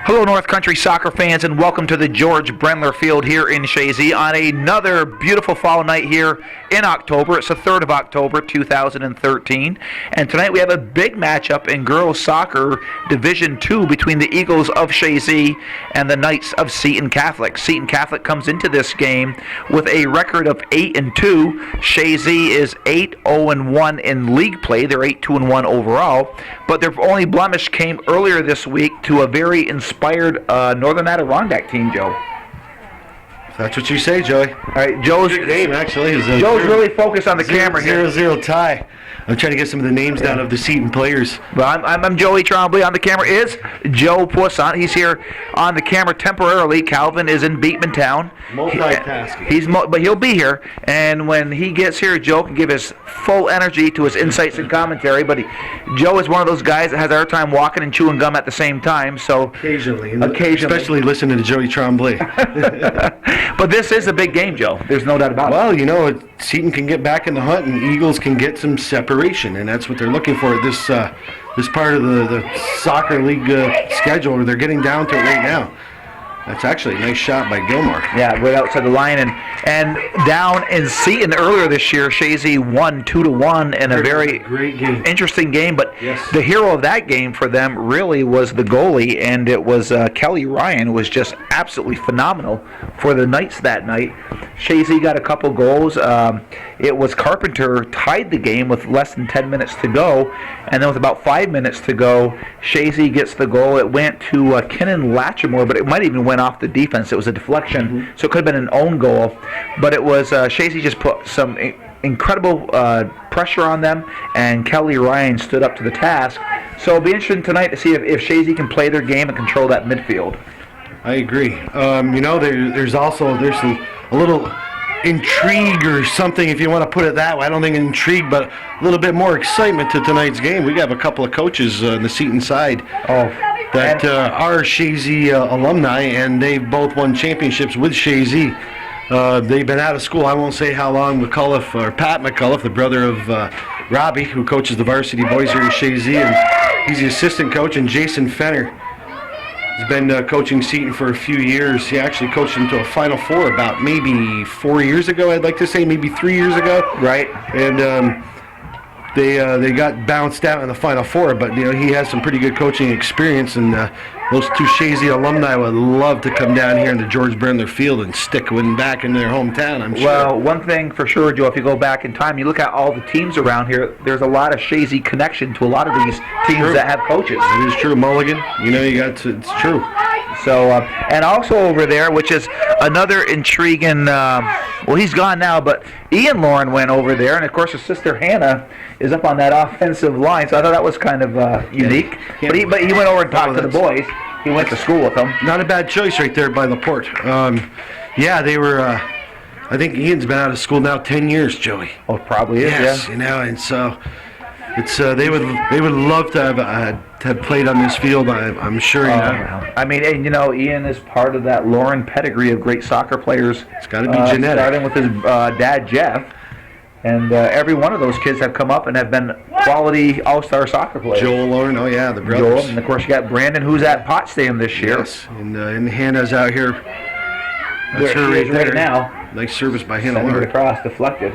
Hello, North Country soccer fans, and welcome to the George Brendler Field here in Chazy on another beautiful fall night here in October. It's the 3rd of October, 2013, and tonight we have a big matchup in girls soccer Division II between the Eagles of Chazy and the Knights of Seton Catholic. Seton Catholic comes into this game with a record of 8-2. Chazy is 8-0-1 in league play. They're 8-2-1 overall, but their only blemish came earlier this week to a very inspired Northern Adirondack team, Joe. That's what you say, Joey. All right, Joe's game actually is Joe's really focused on the camera here. 0-0 tie. I'm trying to get some of the names down of the Seton players. Well, I'm Joey Trombley. On the camera is Joe Poisson. He's here on the camera temporarily. Calvin is in Beekman Town. Multitasking. But he'll be here, and when he gets here, Joe can give his full energy to his insights and commentary. But Joe is one of those guys that has a hard time walking and chewing gum at the same time. So occasionally, especially listening to Joey Trombley. But this is a big game, Joe. There's no doubt about it. Well, you know, Seton can get back in the hunt, and Eagles can get some separation, and that's what they're looking for at this part of the soccer league schedule. They're getting down to it right now. That's actually a nice shot by Gilmore. Yeah, right outside the line. And down in Seton earlier this year, Chazy won 2-1 in a very great game. Interesting game. But yes, the hero of that game for them really was the goalie, and it was Kelly Ryan, who was just absolutely phenomenal for the Knights that night. Chazy got a couple goals. It was Carpenter tied the game with less than 10 minutes to go, and then with about 5 minutes to go, Chazy gets the goal. It went to Kinnan Latchmore, but it might even went off the defense. It was a deflection, so it could have been an own goal. But it was Chazy just put some incredible pressure on them, and Kelly Ryan stood up to the task. So it'll be interesting tonight to see if Chazy can play their game and control that midfield. I agree. You know, there's a little intrigue or something, if you want to put it that way. I don't think intrigue, but a little bit more excitement to tonight's game. We have a couple of coaches on the Seton side that are Chazy alumni, and they've both won championships with Chazy. They've been out of school, I won't say how long. Pat McCullough, the brother of Robbie, who coaches the varsity boys here at Chazy, and he's the assistant coach, and Jason Fenner has been coaching Seton for a few years. He actually coached them to a Final Four about maybe 4 years ago, I'd like to say, maybe 3 years ago. Right. And they got bounced out in the Final Four, but you know, he has some pretty good coaching experience, and those two Chazy alumni would love to come down here in the George Brendler Field and stick one back in their hometown, I'm sure. Well, one thing for sure, Joe, if you go back in time, you look at all the teams around here, there's a lot of Chazy connection to a lot of these teams that have coaches. It is true. Mulligan, you know, it's true. So, and also over there, which is another intriguing, well, he's gone now, but Ian Lauren went over there, and of course his sister Hannah is up on that offensive line, so I thought that was kind of unique. But he went over and talked to the boys. He went to school with them. Not a bad choice right there by Laporte. Yeah, they were, I think Ian's been out of school now 10 years, Joey. Oh, probably is, yes, yeah. You know, and so it's they would love to have played on this field. I'm sure. You know. I mean, and you know, Ian is part of that Lauren pedigree of great soccer players. It's got to be genetic. Starting with his dad, Jeff, and every one of those kids have come up and have been quality all-star soccer players. Joel Lauren, oh yeah, the brothers. Joel, and of course you got Brandon, who's at Potsdam this year. Yes, and Hannah's out here. That's her right now. Nice service by Hannah. Sending it across, deflected.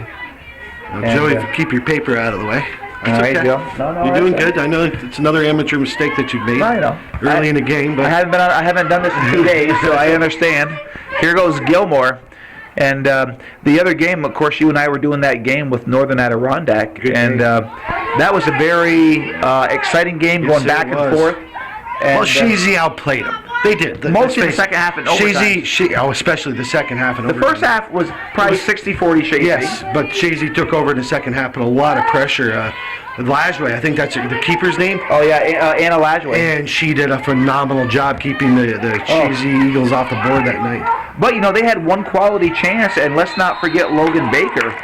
Now, Joey, keep your paper out of the way. All right, Joe. No, you're doing good. I know it's another amateur mistake that you've made. I know. Early in the game, but I haven't done this in 2 days, so I understand. Here goes Gilmore. And the other game, of course, you and I were doing that game with Northern Adirondack, that was a very exciting game, going back and forth. And, well, Chazy outplayed them. They did. Mostly the second half and overtime. Chazy, especially the second half and overtime. The first half was probably 60-40 Chazy. Yes, but Chazy took over in the second half, put a lot of pressure. Lajway, I think that's the keeper's name. Oh, yeah, Anna Lajway. And she did a phenomenal job keeping the Chazy Eagles off the board that night. But, you know, they had one quality chance, and let's not forget Logan Baker.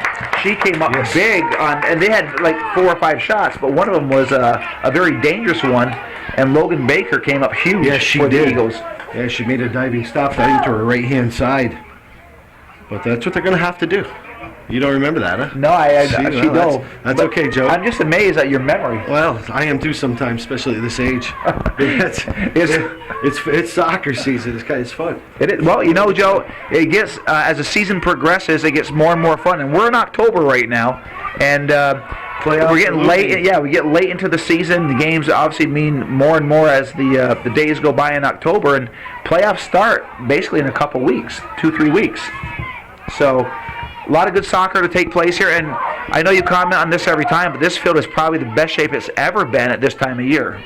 She came up big, and they had like 4 or 5 shots, but one of them was a very dangerous one, and Logan Baker came up huge for the Eagles. Yeah, she made a diving stop, I think, to her right-hand side. But that's what they're going to have to do. You don't remember that, huh? No, I See, actually well, don't. That's But okay, Joe. I'm just amazed at your memory. Well, I am too sometimes, especially at this age. It's soccer season. It's fun. It is, well, Joe, it gets as the season progresses, it gets more and more fun. And we're in October right now, and we're getting late. Yeah, we get late into the season. The games obviously mean more and more as the days go by in October, and playoffs start basically in a couple weeks, 2-3 weeks. So, a lot of good soccer to take place here, and I know you comment on this every time, but this field is probably the best shape it's ever been at this time of year.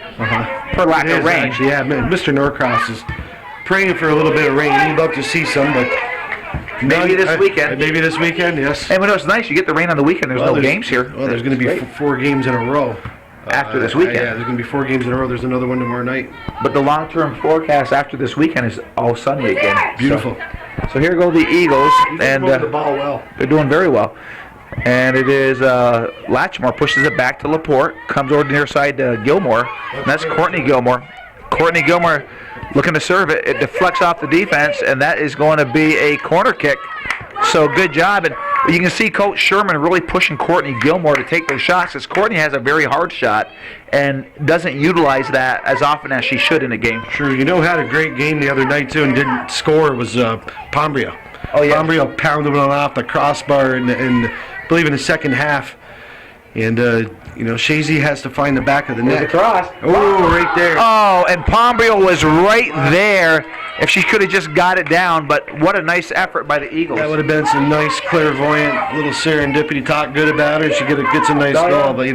For lack of rain. Actually, yeah, Mr. Norcross is praying for a little bit of rain. He'd love to see some, but maybe this weekend. Maybe this weekend, yes. And it's nice, you get the rain on the weekend. There's no games here. Well, there's going to be 4 games in a row. After this weekend. Yeah, there's going to be 4 games in a row. There's another one tomorrow night. But the long-term forecast after this weekend is all sunny again. Beautiful. So here go the Eagles, and the ball well. They're doing very well. And it is Latchmore pushes it back to Laporte, comes over to the near side to Gilmore, and that's Courtney Gilmore. Courtney Gilmore looking to serve it. It deflects off the defense, and that is going to be a corner kick. So good job. And you can see Coach Sherman really pushing Courtney Gilmore to take those shots, because Courtney has a very hard shot and doesn't utilize that as often as she should in a game. Sure. Had a great game the other night, too, and didn't score was Pombrio. Oh, yeah. Pombrio pounded one off the crossbar in I believe in the second half. And, Chazy has to find the back of the net. Cross. Oh, right there. Oh, and Pombrio was right there if she could have just got it down, but what a nice effort by the Eagles. That would have been some nice, clairvoyant, little serendipity. Talk good about her. She gets a nice goal, but,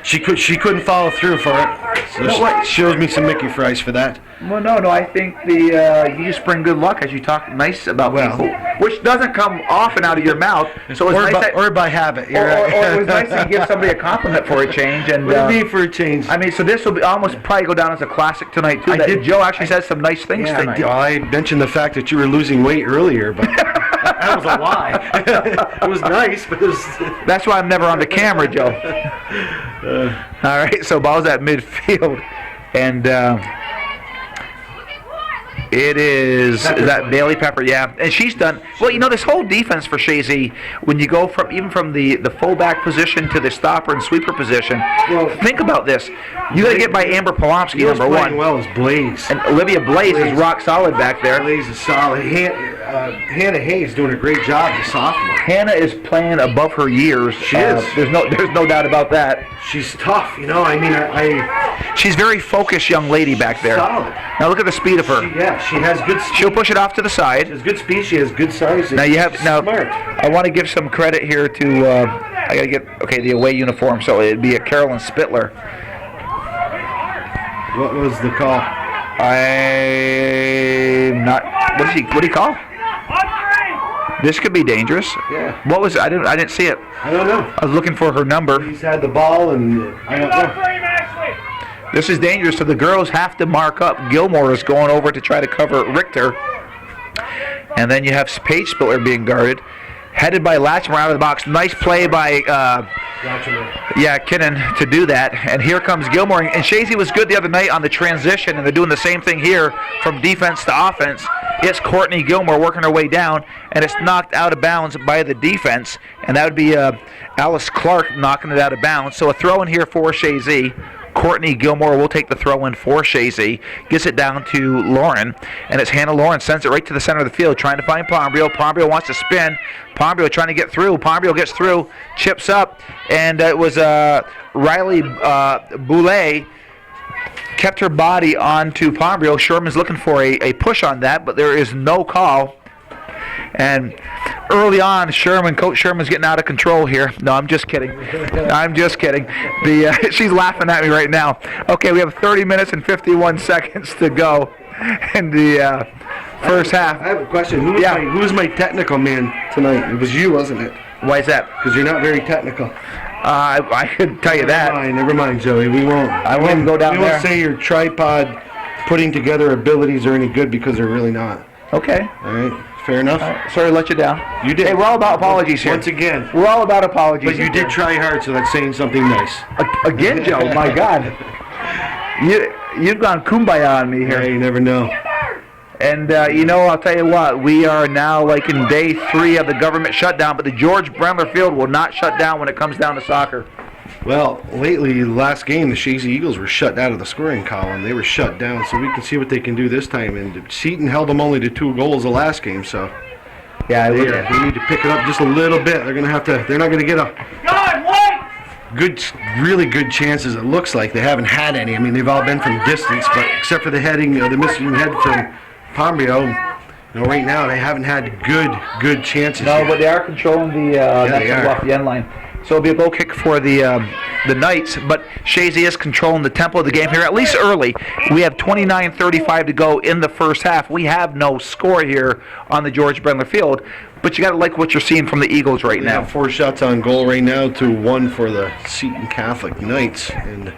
she couldn't follow through for it. So she shows me some Mickey fries for that. Well, no, I think you just bring good luck as you talk nice about people, which doesn't come often out of your mouth. So it's or by habit. Or it was nice to give somebody a compliment for a change. And what do you mean for a change? I mean, so this will almost probably go down as a classic tonight too. Joe actually said some nice things tonight. I mentioned the fact that you were losing weight earlier, but that was a lie. It was nice, but it was. That's why I'm never on the camera, Joe. All right, so ball's at midfield, and it is that Bailey Pepper, yeah, and she's done well. This whole defense for Chazy, when you go from the fullback position to the stopper and sweeper position, think about this. You got to get by Amber Polomsky, number one. Well as Blaze, and Olivia Blaze is rock solid back there. Blaze is solid. Hannah Hayes doing a great job, the sophomore. Hannah is playing above her years. She is. There's no doubt about that. She's tough, She's very focused young lady back there. Solid. Now look at the speed of her. She has good speed. She'll push it off to the side. She has good speed. She has good size. Now Smart. I want to give some credit here to I gotta get the away uniform. So it'd be a Carolyn Spittler. What was the call? I'm not. What do you call? This could be dangerous. Yeah. What was I didn't see it. I don't know. I was looking for her number. He's had the ball, and I don't know. This is dangerous, so the girls have to mark up. Gilmore is going over to try to cover Richter. And then you have Paige Spiller being guarded. Headed by Latchmore out of the box. Nice play by Kinnan to do that. And here comes Gilmore. And Chazy was good the other night on the transition, and they're doing the same thing here from defense to offense. It's Courtney Gilmore working her way down, and it's knocked out of bounds by the defense. And that would be Alice Clark knocking it out of bounds. So a throw in here for Chazy. Courtney Gilmore will take the throw in for Chazy. Gets it down to Lauren, and it's Hannah Lauren. Sends it right to the center of the field, trying to find Pombrio. Pombrio wants to spin. Pombrio trying to get through. Pombrio gets through, chips up, and it was Riley Boulay kept her body onto Pombrio. Sherman's looking for a push on that, but there is no call. And early on, Coach Sherman's getting out of control here. No, I'm just kidding. I'm just kidding. She's laughing at me right now. Okay, we have 30 minutes and 51 seconds to go in the first half. I have a question. Who was my technical man tonight? It was you, wasn't it? Why is that? Because you're not very technical. I could tell you that. Never mind, Joey. We won't. I wouldn't go down there. We won't say your tripod putting together abilities are any good, because they're really not. Okay. All right. Fair enough. Sorry to let you down. You did. Hey, we're all about apologies here. Once again. We're all about apologies. But you did try hard, so that's saying something nice. Again, Joe, my God. You've gone kumbaya on me here. Yeah, you never know. And, I'll tell you what, we are now like in day 3 of the government shutdown, but the George Brendler Field will not shut down when it comes down to soccer. Well, lately, last game, the Chazy Eagles were shut out of the scoring column. They were shut down, so we can see what they can do this time. And Seton held them only to 2 goals the last game, so yeah, they need to pick it up just a little bit. They're not gonna get a really good chances. It looks like they haven't had any. I mean, they've all been from distance, but except for the missing head from Pombrio, right now they haven't had good chances. No, yet. but they are controlling the next off the end line. So it'll be a goal kick for the Knights, but Chazy is controlling the tempo of the game here, at least early. We have 29:35 to go in the first half. We have no score here on the George Brendler Field, but you got to like what you're seeing from the Eagles right now. 4 shots on goal right now to 1 for the Seton Catholic Knights, and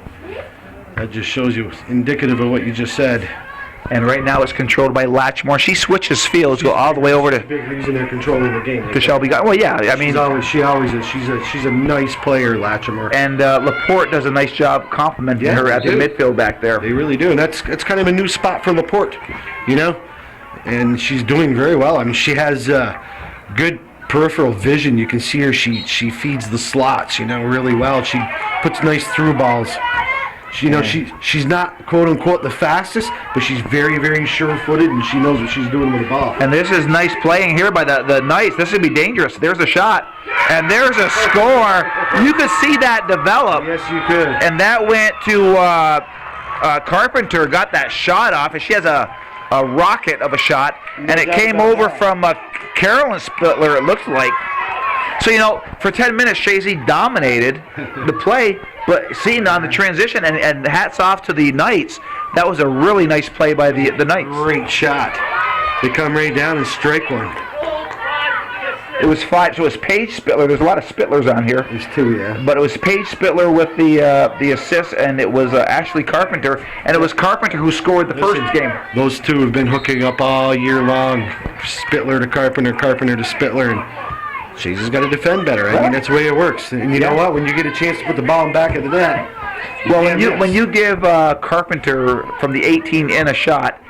that just shows you indicative of what you just said. And right now it's controlled by Latchmore. She switches fields, go all the way over to big reason they're controlling the game. To Shelby. Well, yeah, I mean, she always is. She's a nice player, Latchmore. And Laporte does a nice job complimenting her at the midfield back there. They really do, and that's kind of a new spot for Laporte, and she's doing very well. I mean, she has good peripheral vision. You can see her. She feeds the slots, really well. She puts nice through balls. She's not quote unquote the fastest, but she's very, very sure-footed, and she knows what she's doing with the ball. And this is nice playing here by the Knights. This would be dangerous. There's a shot, and there's a score. You could see that develop. Yes, you could. And that went to Carpenter. Got that shot off, and she has a rocket of a shot, and it came over from Carolyn Spittler. It looks like. So, for 10 minutes, Chazy dominated the play, but seeing on the transition, and hats off to the Knights, that was a really nice play by the Knights. Great shot. They come right down and strike one. It was 5, so it was Paige Spittler. There's a lot of Spittlers on here. There's 2, yeah. But it was Paige Spittler with the assist, and it was Ashley Carpenter, and it was Carpenter who scored the first game. Those 2 have been hooking up all year long. Spittler to Carpenter, Carpenter to Spittler, and Chazy's got to defend better. I mean, that's the way it works. And you know what? When you get a chance to put the ball back of the net, when you give Carpenter from the 18 in a shot,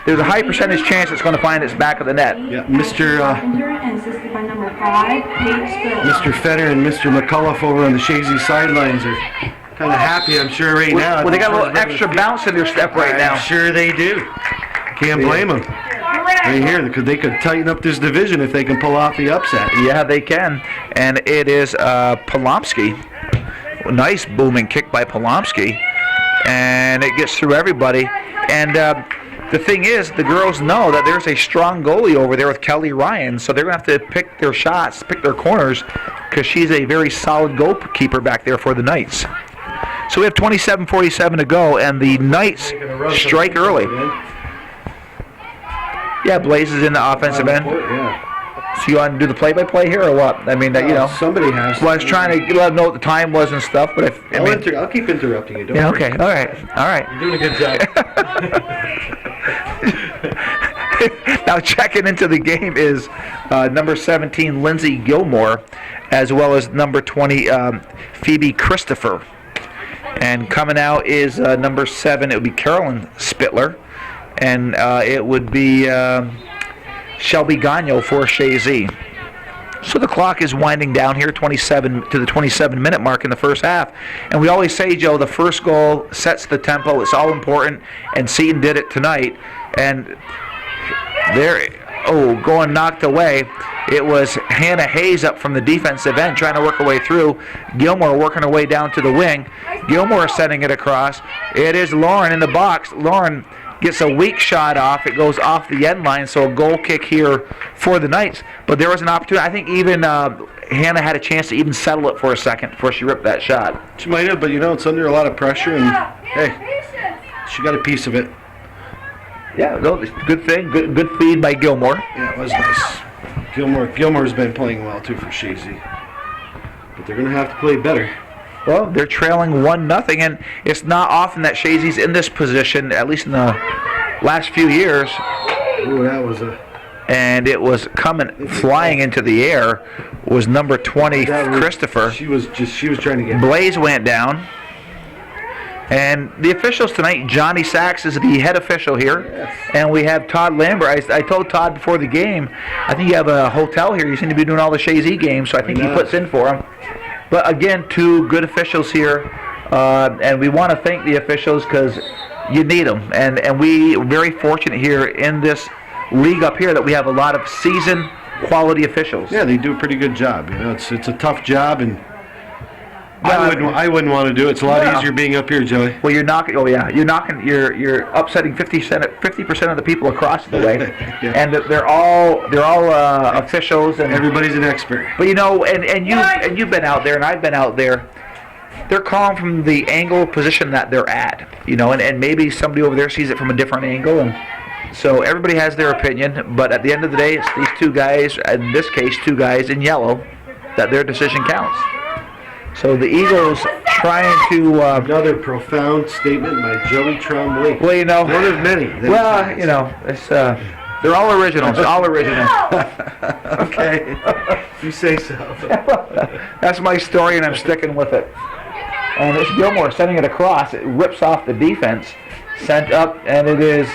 there's a high percentage chance it's going to find its back of the net. Yeah, Mr. Fetter and Mr. McCullough over on the Chazy sidelines are kind of happy, I'm sure, right now. Well, they got a little extra bounce in their step right now. I'm sure they do. Can't blame them. Right here, because they could tighten up this division if they can pull off the upset. Yeah, they can. And it is Polomsky. Nice booming kick by Polomsky. And it gets through everybody. And the thing is, the girls know that there's a strong goalie over there with Kelly Ryan, so they're going to have to pick their shots, pick their corners, because she's a very solid goalkeeper back there for the Knights. So we have 27:47 to go, and the Knights strike early. Yeah, Blaze is in the offensive end. Yeah. So you want to do the play-by-play here or what? I mean, somebody has. Well, I was trying to let them know what the time was and stuff, but I'll keep interrupting you. Don't worry. Okay, all right. You're doing a good job. Now checking into the game is number 17, Lindsay Gilmore, as well as number 20, Phoebe Christopher. And coming out is number 7, it would be Carolyn Spittler. And it would be Shelby Gagno for Chazy. So the clock is winding down here, 27 to the 27-minute mark in the first half. And we always say, Joe, the first goal sets the tempo. It's all important, and Seton did it tonight. And going knocked away. It was Hannah Hayes up from the defensive end trying to work her way through. Gilmore working her way down to the wing. Gilmore setting it across. It is Lauren in the box. Lauren gets a weak shot off. It goes off the end line, so a goal kick here for the Knights. But there was an opportunity. I think even Hannah had a chance to even settle it for a second before she ripped that shot. She might have, but it's under a lot of pressure, and hey, she got a piece of it. Yeah, good thing. Good feed by Gilmore. Yeah, it was nice. Gilmore's been playing well too for Chazy, but they're going to have to play better. Well, they're trailing 1-0, and it's not often that Chazy's in this position, at least in the last few years. Ooh, that was and it was flying into the air, was number 20, Christopher. She was trying to get. Blaze went down. And the officials tonight, Johnny Sachs is the head official here, and we have Todd Lambert. I told Todd before the game, I think you have a hotel here. You seem to be doing all the Chazy games, so I think he puts in for them. But again, two good officials here, and we want to thank the officials because you need them. And we are very fortunate here in this league up here that we have a lot of seasoned quality officials. Yeah, they do a pretty good job. You know, it's a tough job, and I wouldn't want to do it. It's a lot easier being up here, Joey. Well, you're you're upsetting 50% of the people across the way, and they're all officials, and everybody's an expert. But and you've been out there, and I've been out there. They're calling from the angle position that they're at, and maybe somebody over there sees it from a different angle, and so everybody has their opinion. But at the end of the day, it's these two guys, in this case, two guys in yellow, that their decision counts. So the Eagles trying to... Another profound statement by Joey Trombley. Well, one of many. It's, they're all originals. All original. Okay. You say so. That's my story, and I'm sticking with it. And it's Gilmore sending it across. It rips off the defense. Sent up, and it is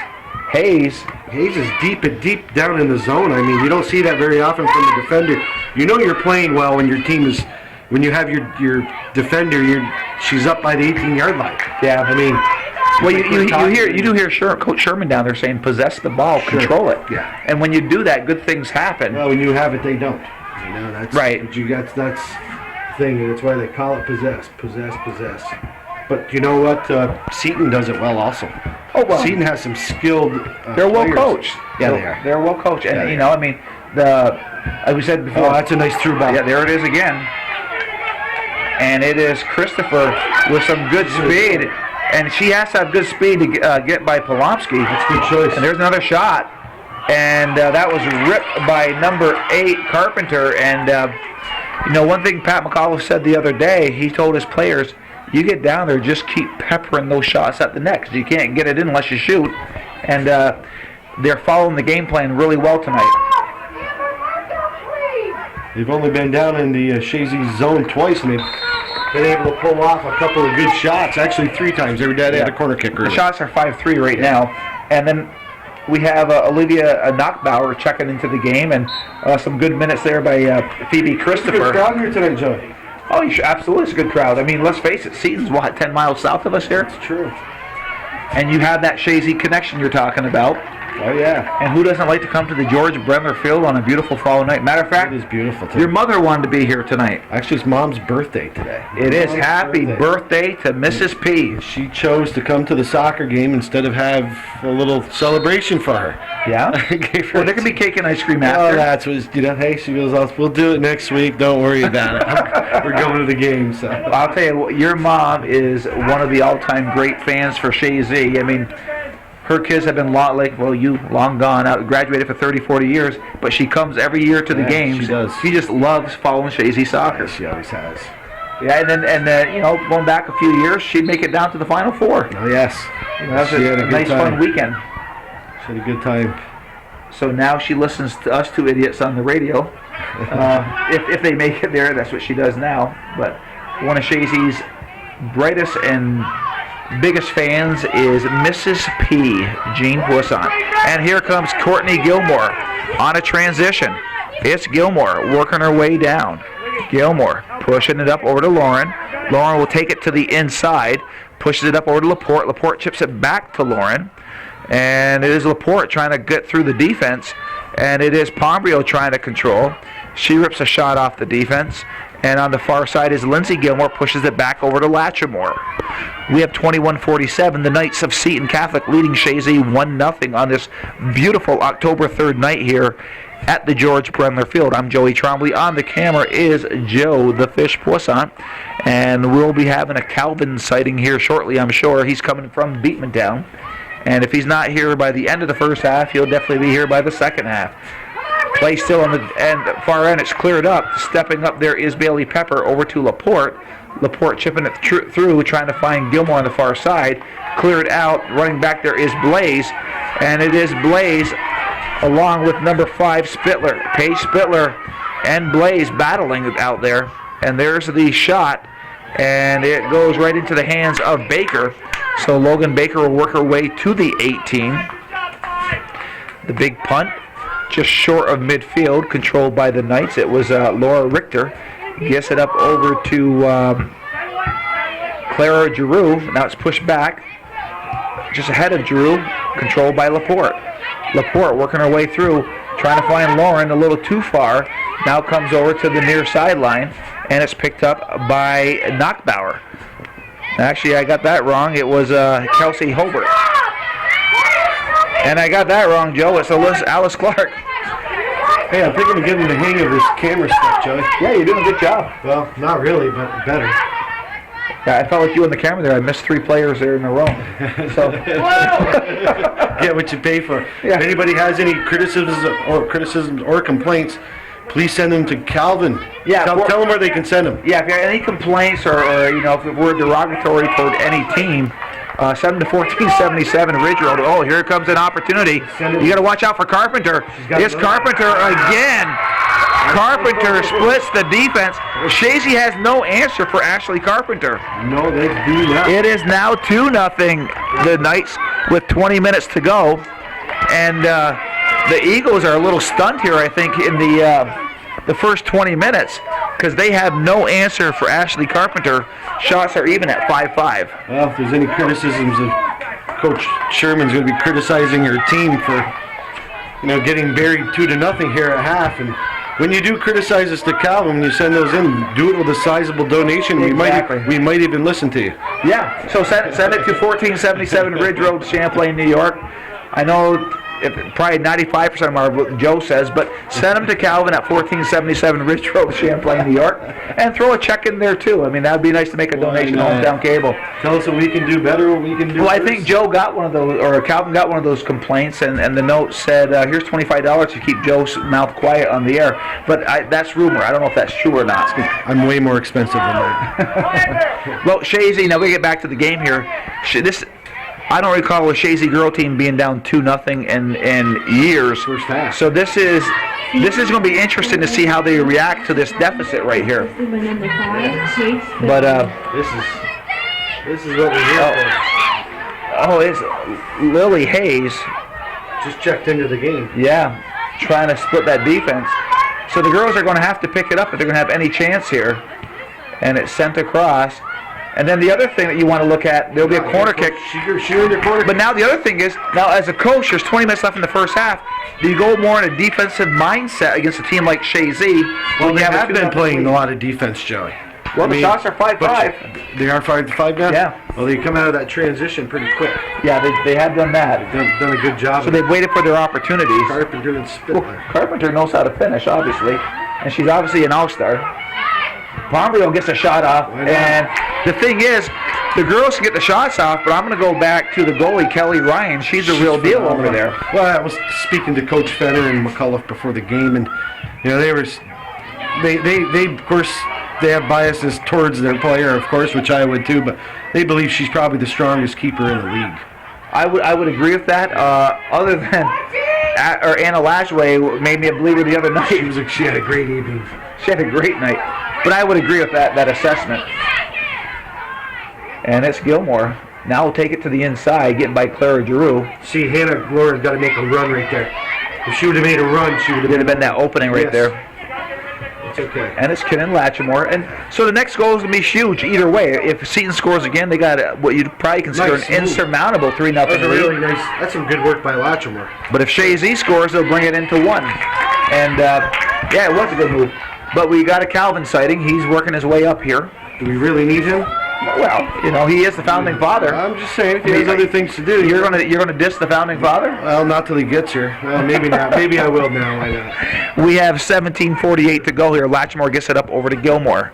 Hayes. Hayes is deep down in the zone. I mean, you don't see that very often from the defender. You know you're playing well when your team is... When you have your defender, she's up by the 18-yard line. Yeah, I mean, you do hear Coach Sherman down there saying, "Possess the ball, control it." Yeah. And when you do that, good things happen. Well, when you have it, they don't. That's right. That's the thing, and that's why they call it possess. But you know what? Seton does it well also. Oh well. Seton has some skilled. They're well coached. Yeah, they are. They're well coached, and like we said before. Oh, that's a nice through ball. Yeah, there it is again. And it is Christopher with some good speed. And she has to have good speed to get by Polomsky. That's a good choice. And there's another shot. And that was ripped by number 8, Carpenter. And, one thing Pat McAuliffe said the other day, he told his players, you get down there, just keep peppering those shots at the net, because you can't get it in unless you shoot. And they're following the game plan really well tonight. They've only been down in the Chazy zone twice, and they've been able to pull off a couple of good shots. Actually, 3 times. Every day they had a corner kicker. The shots are 5-3 right now. And then we have Olivia Knockbauer checking into the game, and some good minutes there by Phoebe Christopher. Good crowd here tonight, Joey. Oh, absolutely. It's a good crowd. I mean, let's face it. Seton's, 10 miles south of us here? That's true. And you have that Chazy connection you're talking about. Oh, yeah. And who doesn't like to come to the George Brendler Field on a beautiful fall night? Matter of fact, it is beautiful too. Your mother wanted to be here tonight. Actually, it's Mom's birthday today. It is. Happy birthday to Mrs. P. She chose to come to the soccer game instead of have a little celebration for her. Yeah? Well, there can be cake and ice cream after. Oh, that's what, hey, she goes, we'll do it next week. Don't worry about it. We're going to the game. So I'll tell you, your mom is one of the all-time great fans for Chazy. I mean, her kids have been long gone out, graduated for 30, 40 years, but she comes every year to the games. She does. She just loves following Chazy soccer. She always has. Yeah, and going back a few years, she'd make it down to the Final Four. Oh, yes. That was a nice, fun weekend. She had a good time. So now she listens to us two idiots on the radio. If they make it there, that's what she does now. But one of Chazy's brightest and biggest fans is Mrs. P, Jean Poisson. And here comes Courtney Gilmore on a transition. It's Gilmore working her way down. Gilmore pushing it up over to Lauren. Lauren will take it to the inside, pushes it up over to Laporte. Laporte chips it back to Lauren. And it is Laporte trying to get through the defense. And it is Pombrio trying to control. She rips a shot off the defense. And on the far side is Lindsay Gilmore, pushes it back over to Latrimore. We have 21-47. The Knights of Seton Catholic leading Chazy 1-0 on this beautiful October 3rd night here at the George Brendler Field. I'm Joey Trombley. On the camera is Joe the Fish Poisson. And we'll be having a Calvin sighting here shortly, I'm sure. He's coming from Beatmantown. And if he's not here by the end of the first half, he'll definitely be here by the second half. Play still on the far end. It's cleared up. Stepping up there is Bailey Pepper over to Laporte. Laporte chipping it through, trying to find Gilmore on the far side. Cleared out. Running back there is Blaze. And it is Blaze along with number 5, Spittler. Paige Spittler and Blaze battling out there. And there's the shot. and it goes right into the hands of Baker. So Logan Baker will work her way to the 18. The big punt, just short of midfield, controlled by the Knights. It was Laura Richter. Gets it up over to Clara Giroux. Now it's pushed back, just ahead of Giroux, controlled by Laporte. Laporte working her way through, trying to find Lauren a little too far. Now comes over to the near sideline, and it's picked up by Knockbauer. Actually, I got that wrong. It was Kelsey Hobart. And I got that wrong, Joe. It's Alice Clark. Hey, I'm thinking of getting the hang of this camera stuff, Joey. Yeah, you're doing a good job. Well, not really, but better. Yeah, I felt like you on the camera there. I missed 3 players there in a row. So get what you pay for. Yeah. If anybody has any criticisms or complaints, please send them to Calvin. Yeah, tell them where they can send them. Yeah, if you have any complaints or if we're derogatory toward any team, send them to 1477 Ridge Road. Oh, here comes an opportunity. You got to watch out for Carpenter. It's Carpenter again. Carpenter splits the defense. Chazy has no answer for Ashley Carpenter. No, they do not. It is now 2-0 the Knights with 20 minutes to go. And the Eagles are a little stunned here, I think, in the first 20 minutes because they have no answer for Ashley Carpenter. Shots are even at 5-5. Well, if there's any criticisms of Coach Sherman's going to be criticizing her team for, getting buried 2-0 here at half. And when you do criticize us to Calvin, when you send those in, do it with a sizable donation. Exactly. We might even listen to you. Yeah, so send it to 1477 Ridge Road, Champlain, New York. I know probably 95% of them are what Joe says, but send them to Calvin at 1477 Ridge Road, Champlain, New York, and throw a check in there too. I mean, that would be nice to make a donation to Hometown Cable. Tell us what we can do better, what we can do. Well, I think Joe got one of those, or Calvin got one of those complaints, and the note said, here's $25 to keep Joe's mouth quiet on the air. But that's rumor. I don't know if that's true or not. I'm way more expensive than that. Well, Chazy, now we get back to the game here. I don't recall a Chazy girl team being down 2-0 in years. First half. So this is going to be interesting to see how they react to this deficit right here. But this is what we're here for. Oh, it's Lily Hayes. Just checked into the game. Yeah, trying to split that defense. So the girls are going to have to pick it up if they're going to have any chance here. And it's sent across. And then the other thing that you want to look at, there'll be a corner kick. But now the other thing is, now as a coach, there's 20 minutes left in the first half. Do you go more in a defensive mindset against a team like Chazy? Well, they have been playing a lot of defense, Joey. Well, the shots are 5-5. They are 5-5 now? Yeah. Well, they come out of that transition pretty quick. Yeah, they have done that. They've done a good job. So they've waited for their opportunities. Carpenter and Spitler. Well, Carpenter knows how to finish, obviously. And she's obviously an all-star. Pombrio gets a shot off. And the thing is, the girls can get the shots off, but I'm going to go back to the goalie, Kelly Ryan. She's a real deal over there. Well, I was speaking to Coach Fenner and McCullough before the game, and they of course they have biases towards their player, of course, which I would too, but they believe she's probably the strongest keeper in the league. I would agree with that. Other than Anna Lashway made me a believer the other night. She had a great evening. She had a great night. But I would agree with that assessment. And it's Gilmore. Now we'll take it to the inside, getting by Clara Giroux. See, Hannah Lauren's got to make a run right there. If she would have made a run, she would have been that opening right there. It's okay. And it's Kinnan Latchmore. And so the next goal is going to be huge either way. If Seton scores again, they got what you'd probably consider an insurmountable 3-0 lead. Really nice. That's some good work by Latchmore. But if Chazy scores, they'll bring it into 1. And, it was a good move. But we got a Calvin sighting. He's working his way up here. Do we really need him? Well, he is the founding father. I'm just saying, if he has other things to do. You're gonna diss the founding father? Well, not till he gets here. Well, maybe not. Maybe I will now. Why not? We have 17:48 to go here. Latchmore gets it up over to Gilmore.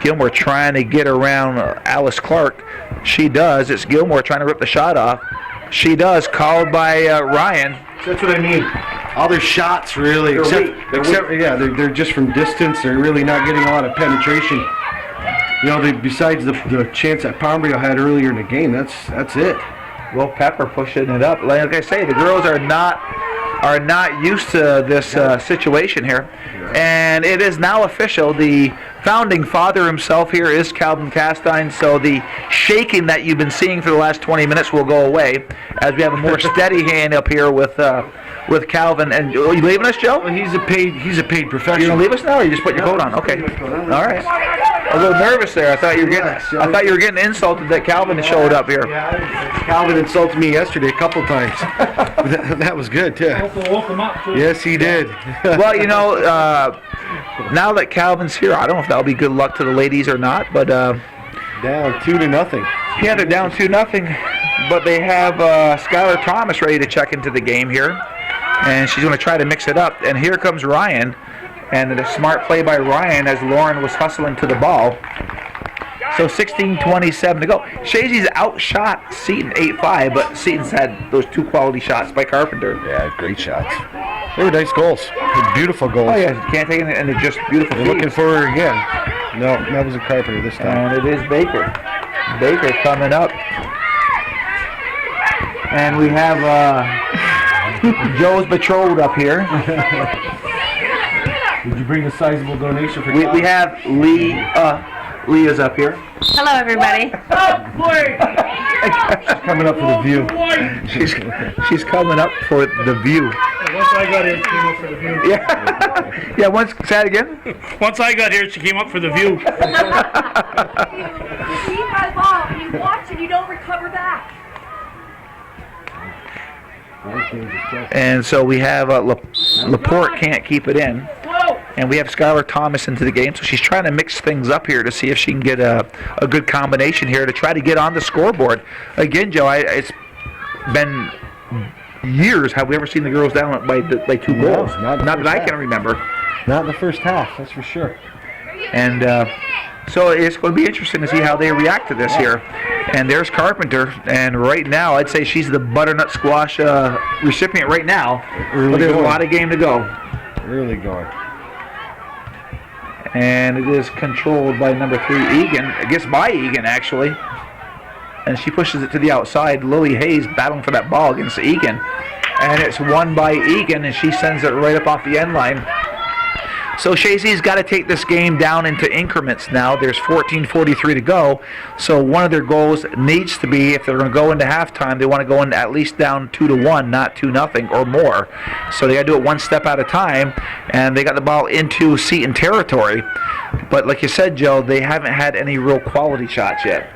Gilmore trying to get around Alice Clark. She does. It's Gilmore trying to rip the shot off. She does. Called by Ryan. That's what I mean. All their shots, really, they're just from distance. They're really not getting a lot of penetration. Besides the chance that Pombrio had earlier in the game, that's it. Well, Pepper pushing it up. Like I say, the girls are not are not used to this situation here. And it is now official. The founding father himself here is Calvin Castine, so the shaking that you've been seeing for the last 20 minutes will go away as we have a more steady hand up here with Calvin. And are you leaving us, Joe? Well, he's a paid professional. You gonna leave us now, or you just put your coat on? Okay. All right. A little nervous there. I thought you were getting insulted that Calvin showed up here. Yeah, Calvin insulted me yesterday a couple times. That was good too. Woke him up too. Yes, he did. Well, now that Calvin's here, I don't know if that'll be good luck to the ladies or not, but down 2-0. yeah, they're down 2-0. But they have Skylar Thomas ready to check into the game here, and she's going to try to mix it up. And here comes Ryan, and a smart play by Ryan as Lauren was hustling to the ball. So 16:27 to go. Chazy's outshot Seton 8-5, but Seton's had those 2 quality shots by Carpenter. Yeah, great shots. They were nice goals. Beautiful goals. Oh yeah, can't take it, and they're just beautiful. They're looking for her again. No, that was a Carpenter this time. And it is Baker. Baker coming up. And we have Joe's betrothed up here. Did you bring a sizable donation for We have Leah's up here. Hello, everybody. She's coming up for the view. She's coming up for the view. Once I got here, she came up for the view. Yeah. Yeah, once, say that again. Once I got here, she came up for the view. You see my ball, and you watch and you don't recover back. And so we have Laporte can't keep it in. And we have Skylar Thomas into the game, so she's trying to mix things up here to see if she can get a good combination here to try to get on the scoreboard. Again, Joe, it's been years have we ever seen the girls down by 2 goals. Not that I can remember. Not in the first half, that's for sure. And so it's going to be interesting to see how they react to this here. And there's Carpenter, and right now I'd say she's the butternut squash recipient right now. But there's a lot of game to go. Really going. And it is controlled by number 3, Egan. I guess by Egan, actually. And she pushes it to the outside. Lily Hayes battling for that ball against Egan. And it's won by Egan, and she sends it right up off the end line. So Chazy's got to take this game down into increments now. There's 14:43 to go. So one of their goals needs to be, if they're going to go into halftime, they want to go in at least down 2-1, not 2-0 or more. So they got to do it one step at a time, and they got the ball into Seton territory. But like you said, Joe, they haven't had any real quality shots yet.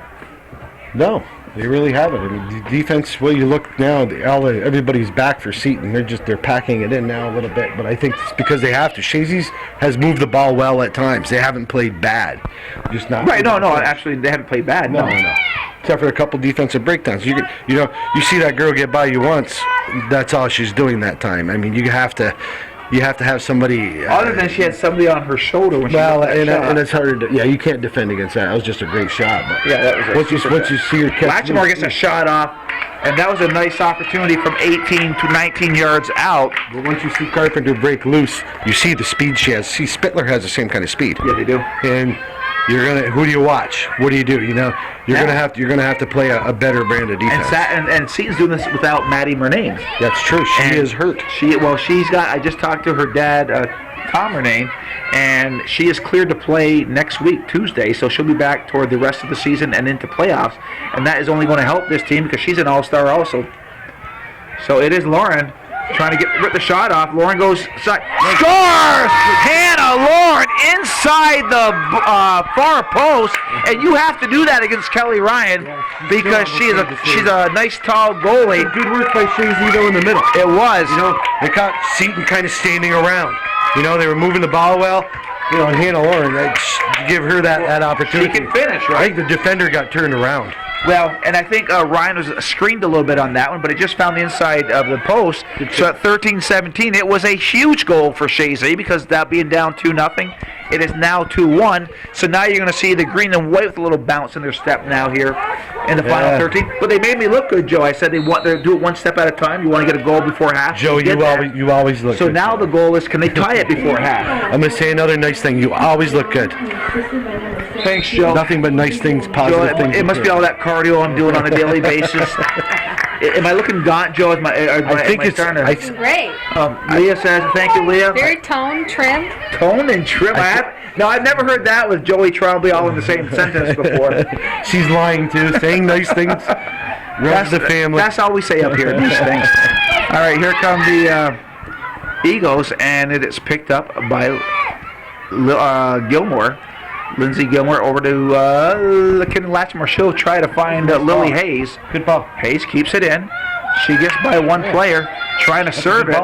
No, they really haven't. I mean, the defense, well, you look now, everybody's back for Seton. They're packing it in now a little bit, but I think it's because they have to. Chazy's has moved the ball well at times. They haven't played bad. Just not right, no, actually, they haven't played bad. No. Except for a couple defensive breakdowns. You see that girl get by you once, that's all she's doing that time. I mean, you have to have somebody. Other than she had somebody on her shoulder when she well, took that shot. And it's hard. You can't defend against that. That was just a great shot. But yeah, that was once you see her catch. Latchmore gets a shot off, and that was a nice opportunity from 18 to 19 yards out. But once you see Carpenter break loose, you see the speed she has. See, Spittler has the same kind of speed. Yeah, they do. And who do you watch? What do you do? You're gonna have to play a better brand of defense. And Seton's doing this without Maddie Murnane. That's true. She is hurt. She's got. I just talked to her dad, Tom Murnane, and she is cleared to play next week, Tuesday. So she'll be back toward the rest of the season and into playoffs, and that is only going to help this team because she's an all-star also. So it is Lauren trying to rip the shot off. Lauren goes side. Scores! Hannah Lauren inside the far post, and you have to do that against Kelly Ryan because she's a nice tall goalie. Good work by Chazy though in the middle. It was. They caught Seton kind of standing around. They were moving the ball well. And Hannah Lauren, give her that opportunity. She can finish, right? I think the defender got turned around. Well, and I think Ryan was screened a little bit on that one, but it just found the inside of the post. So at 13-17, it was a huge goal for Chazy because that being down 2-0, it is now 2-1. So now you're going to see the green and white with a little bounce in their step now here in the final 13. But they made me look good, Joe. I said they want to do it one step at a time. You want to get a goal before half. Joe, you always look good. So now the goal is, can they tie it before half? I'm going to say another nice thing. You always look good. Thanks, Joe. Nothing but nice things, positive Joe, things. it must be all that cardio I'm doing on a daily basis. Am I looking gaunt, Joe? I think it's. Great. Leah says, thank you, Leah. Very tone, trim. Tone and trim. I've never heard that with Joey Trombley all in the same sentence before. She's lying too, saying nice things. Rubs the family. That's all we say up here, these things. All right, here come the Eagles, and it is picked up by Gilmore. Lindsay Gilmore over to Ken Latchmore. She'll try to find Lily Hayes. Good ball. Hayes keeps it in. She gets by one player trying to serve it.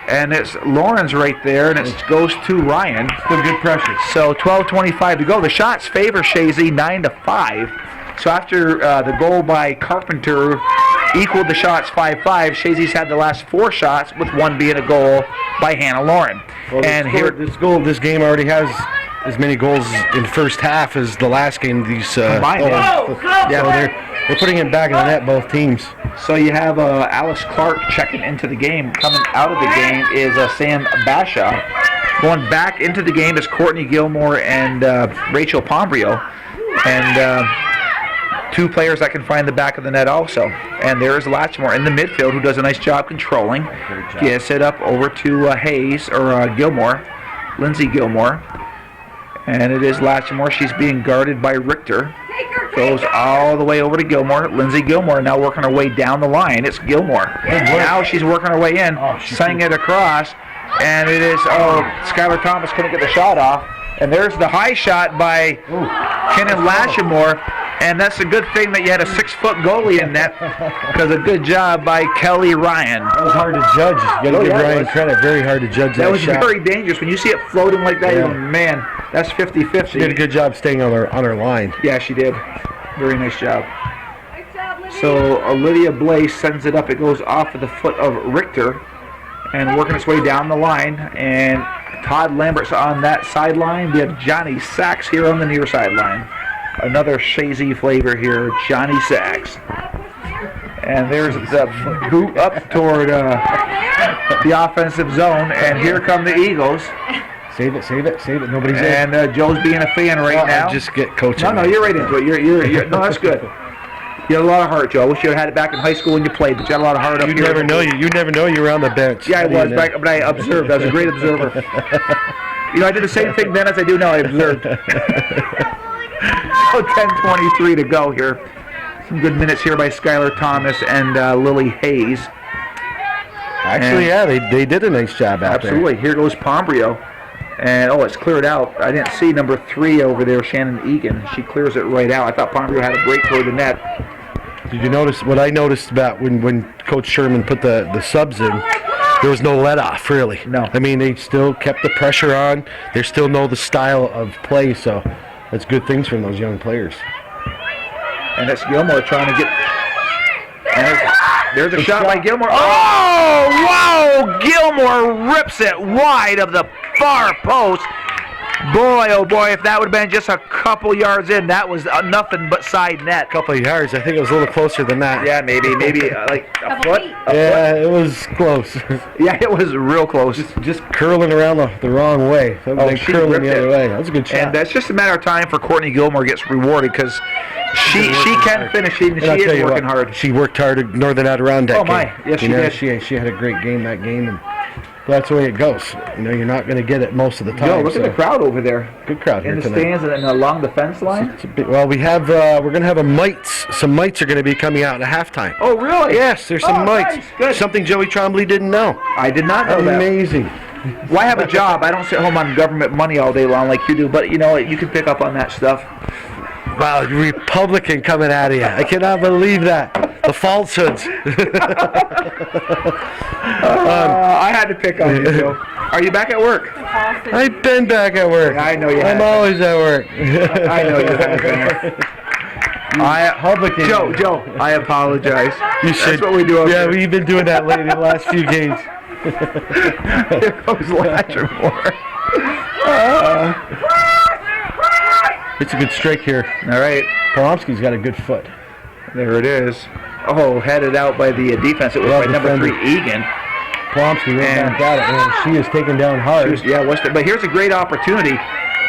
And it's Lawrence right there, and it goes to Ryan. Still good pressure. So 12:25 to go. The shots favor Chazy 9-5. So after the goal by Carpenter equaled the shots 5-5, Chazy's had the last 4 shots, with one being a goal by Hannah Lauren. Well, this game already has as many goals in the first half as the last game. These Combined, they're putting it back in the net, both teams. So you have Alice Clark checking into the game. Coming out of the game is Sam Bashaw. Going back into the game is Courtney Gilmore and Rachel Pombrio. And 2 players that can find the back of the net also. And there's Latchmore in the midfield, who does a nice job controlling. Gets it up over to Hayes, or Gilmore. Lindsay Gilmore. And it is Latchmore. She's being guarded by Richter. Goes all the way over to Gilmore. Lindsay Gilmore now working her way down the line. It's Gilmore. Now she's working her way in, sending it across. And it is, Skylar Thomas couldn't get the shot off. And there's the high shot by Kenan Latchmore. And that's a good thing that you had a 6-foot goalie in net, because a good job by Kelly Ryan. That was hard to judge. You got to give Ryan credit. Very hard to judge that was shot. Very dangerous. When you see it floating like that, you go, man, that's 50-50. She did a good job staying on her line. Yeah, she did. Very nice job. So Olivia Blaze sends it up. It goes off of the foot of Richter and working its way down the line. And Todd Lambert's on that sideline. We have Johnny Sachs here on the near sideline. Another Chazy flavor here, Johnny Sachs. And there's the boot up toward the offensive zone. And here come the Eagles. Save it. Nobody's in. And Joe's being a fan right now. Just get coaching. No, you're right into it. You're no, that's good. You had a lot of heart, Joe. I wish you had it back in high school when you played, but you had a lot of heart up here. You never know you were on the bench. Yeah, I was back, but I observed. I was a great observer. I did the same thing then as I do now. I observed. So 10:23 to go here. Some good minutes here by Skylar Thomas and Lily Hayes. Actually, they did a nice job out there. Absolutely. Here goes Pombrio. And, it's cleared out. I didn't see number 3 over there, Shannon Egan. She clears it right out. I thought Pombrio had a break toward the net. Did you notice what I noticed about when Coach Sherman put the subs in? There was no let-off, really. No. I mean, they still kept the pressure on. They still know the style of play, so that's good things from those young players. And it's Gilmore trying to get... And there's a shot by Gilmore. Oh, wow! Gilmore rips it wide of the far post. Boy, oh boy, if that would have been just a couple yards in, that was nothing but side net. Couple of yards. I think it was a little closer than that. Yeah, maybe like a foot. It was close. Yeah, it was real close. Just curling around the wrong way. She curling the other way. That was a good shot. And that's just a matter of time for Courtney Gilmore gets rewarded, because she can finish it, and she is working hard. She worked hard at Northern Adirondack. Oh my, yes she did. She had a great game that game, and that's the way it goes. You're not going to get it most of the time. Yo, look at the crowd over there. Good crowd here tonight. In the stands and along the fence line. Well, we have we're going to have mites. Some mites are going to be coming out at halftime. Oh, really? Yes, there's some mites. Nice. Good. Something Joey Trombley didn't know. I did not know that. Amazing. Well, I have a job. I don't sit home on government money all day long like you do, but you can pick up on that stuff. Wow, Republican coming out of you. I cannot believe that. The falsehoods. I had to pick on you, Joe. Are you back at work? I've been back at work. Yeah, I know you have. I'm always at work. I know you have been. Joe, I apologize. You should. That's what we do. Yeah, we've been doing that lately the last few games. Here goes Latchmore. It's a good strike here. All right. Polomsky's got a good foot. There it is. Oh, headed out by the defense. It was by number 3, Egan. Polomsky right back at it. And she is taken down hard. But here's a great opportunity.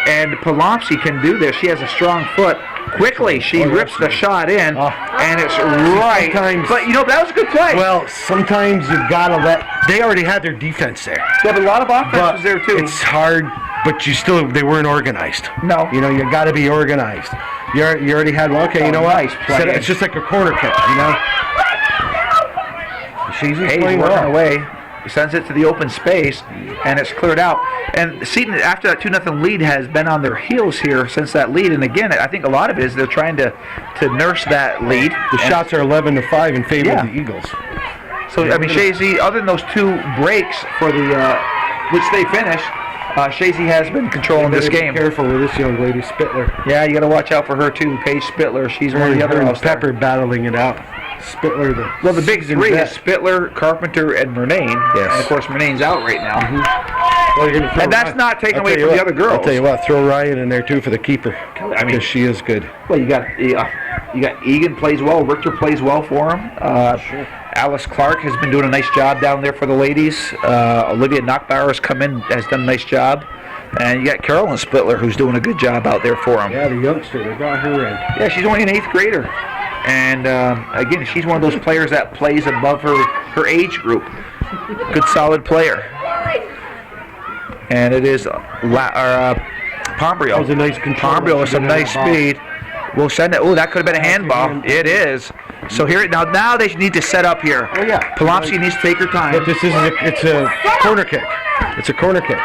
And Polomsky can do this. She has a strong foot. Quickly, she rips the shot in, and it's right. But, that was a good play. Well, sometimes you've got to they already had their defense there. Yeah, but a lot of offense But was there, too. it's hard, but they weren't organized. No. You got to be organized. You already had one. Okay, you know what? Nice play. It's just like a corner kick, She's Hayes playing working well. away. He sends it to the open space, and it's cleared out. And Seton, after that 2-0 lead, has been on their heels here since that lead. And again, I think a lot of it is they're trying to nurse that lead. The shots are 11-5 in favor of the Eagles. So, Chazy, other than those 2 breaks for the which they finished, Chazy has been controlling this game. Be careful with this young lady, Spittler. Yeah, you got to watch out for her too, Paige Spittler. She's one of the other and Pepper battling it out. Spittler, the big 3 is Spittler, Carpenter, and Murnane. Yes. And of course, Murnane's out right now. Well, you're gonna throw And that's Ryan. not taken away from the other girls. I'll tell you what, throw Ryan in there too for the keeper. Because she is good. Well, you got Egan plays well. Richter plays well for him. Alice Clark has been doing a nice job down there for the ladies. Olivia Knockbauer has come in, has done a nice job. And you got Carolyn Spittler, who's doing a good job out there for him. Yeah, the youngster, they brought her in. Yeah, she's only an 8th grader. And again, she's one of those players that plays above her age group. Good, solid player. And it is Pombrio. That was a nice control. Pombrio with some nice speed. We'll send it. Oh, that could have been a handball. It is. So here now they need to set up here. Oh yeah. Polomsky needs to take her time. But this is it's a corner kick. It's a corner kick.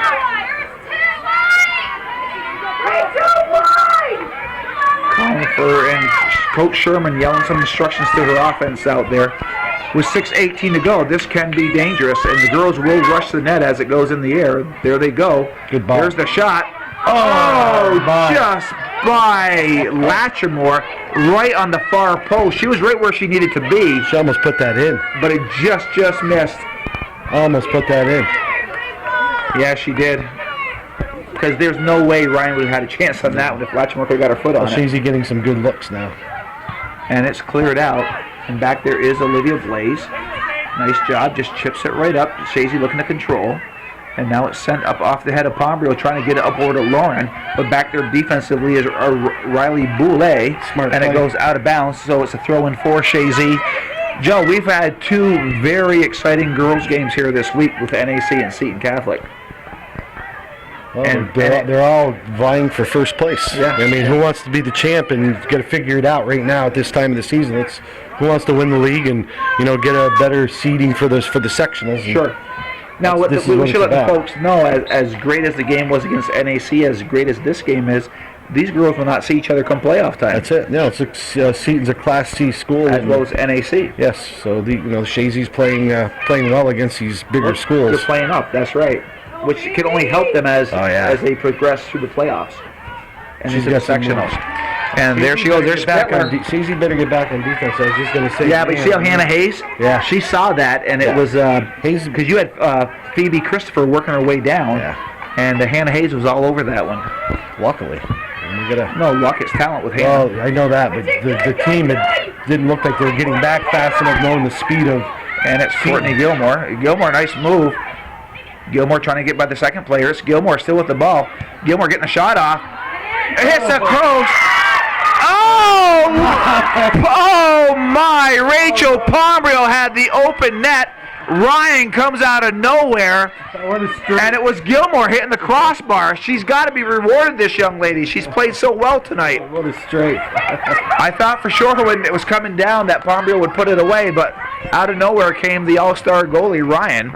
And Coach Sherman yelling some instructions to her offense out there. With 6:18 to go, this can be dangerous, and the girls will rush the net as it goes in the air. There they go. Good ball. There's the shot. Oh, just by Latchmore, right on the far post. She was right where she needed to be, She almost put that in. but it just missed. Almost put that in. Yeah, she did. Because there's no way Ryan would have had a chance on that one if Latchmore could have got her foot on it. She's getting some good looks now. And it's cleared out. And back there is Olivia Blaze. Nice job. Just chips it right up. Chazy looking to control. And now it's sent up off the head of Pombrio, trying to get it upward to Lauren. But back there defensively is Riley Boulay. Smart and play. it goes out of bounds, so it's a throw-in for Chazy. Joe, we've had 2 very exciting girls' games here this week with NAC and Seton Catholic. Well, And they're all vying for first place. Yeah. I mean, who wants to be the champ? And you've got to figure it out right now at this time of the season. It's who wants to win the league and get a better seeding for the sectionals. Sure. Now, we should let the folks know, as great as the game was against NAC, as great as this game is, these girls will not see each other come playoff time. That's it. No, Seton's a Class C school, As well as NAC. Yes. So Chazy's playing well against these bigger schools. They're playing up. That's right. Which can only help them as they progress through the playoffs and She's into the got some sectionals. And there she goes. There's Spittler. Chazy better get back on defense. I was just going to say. Yeah, but you see how Hannah Hayes? Yeah. She saw that, and it was Hayes, because you had Phoebe Christopher working her way down, and Hannah Hayes was all over that one. luckily. No luck, it's talent with Hannah. Well, I know that, but the team didn't look like they were getting back fast enough, knowing the speed of. And it's Courtney Gilmore. Gilmore, nice move. Gilmore trying to get by the second players. Gilmore still with the ball. Gilmore getting a shot off. It hits the post. Oh! Oh my! Rachel Pombrio had the open net. Ryan comes out of nowhere, and it was Gilmore hitting the crossbar. She's got to be rewarded, this young lady. She's played so well tonight. What a strike. I thought for sure when it was coming down that Pombrio would put it away, but out of nowhere came the all-star goalie, Ryan.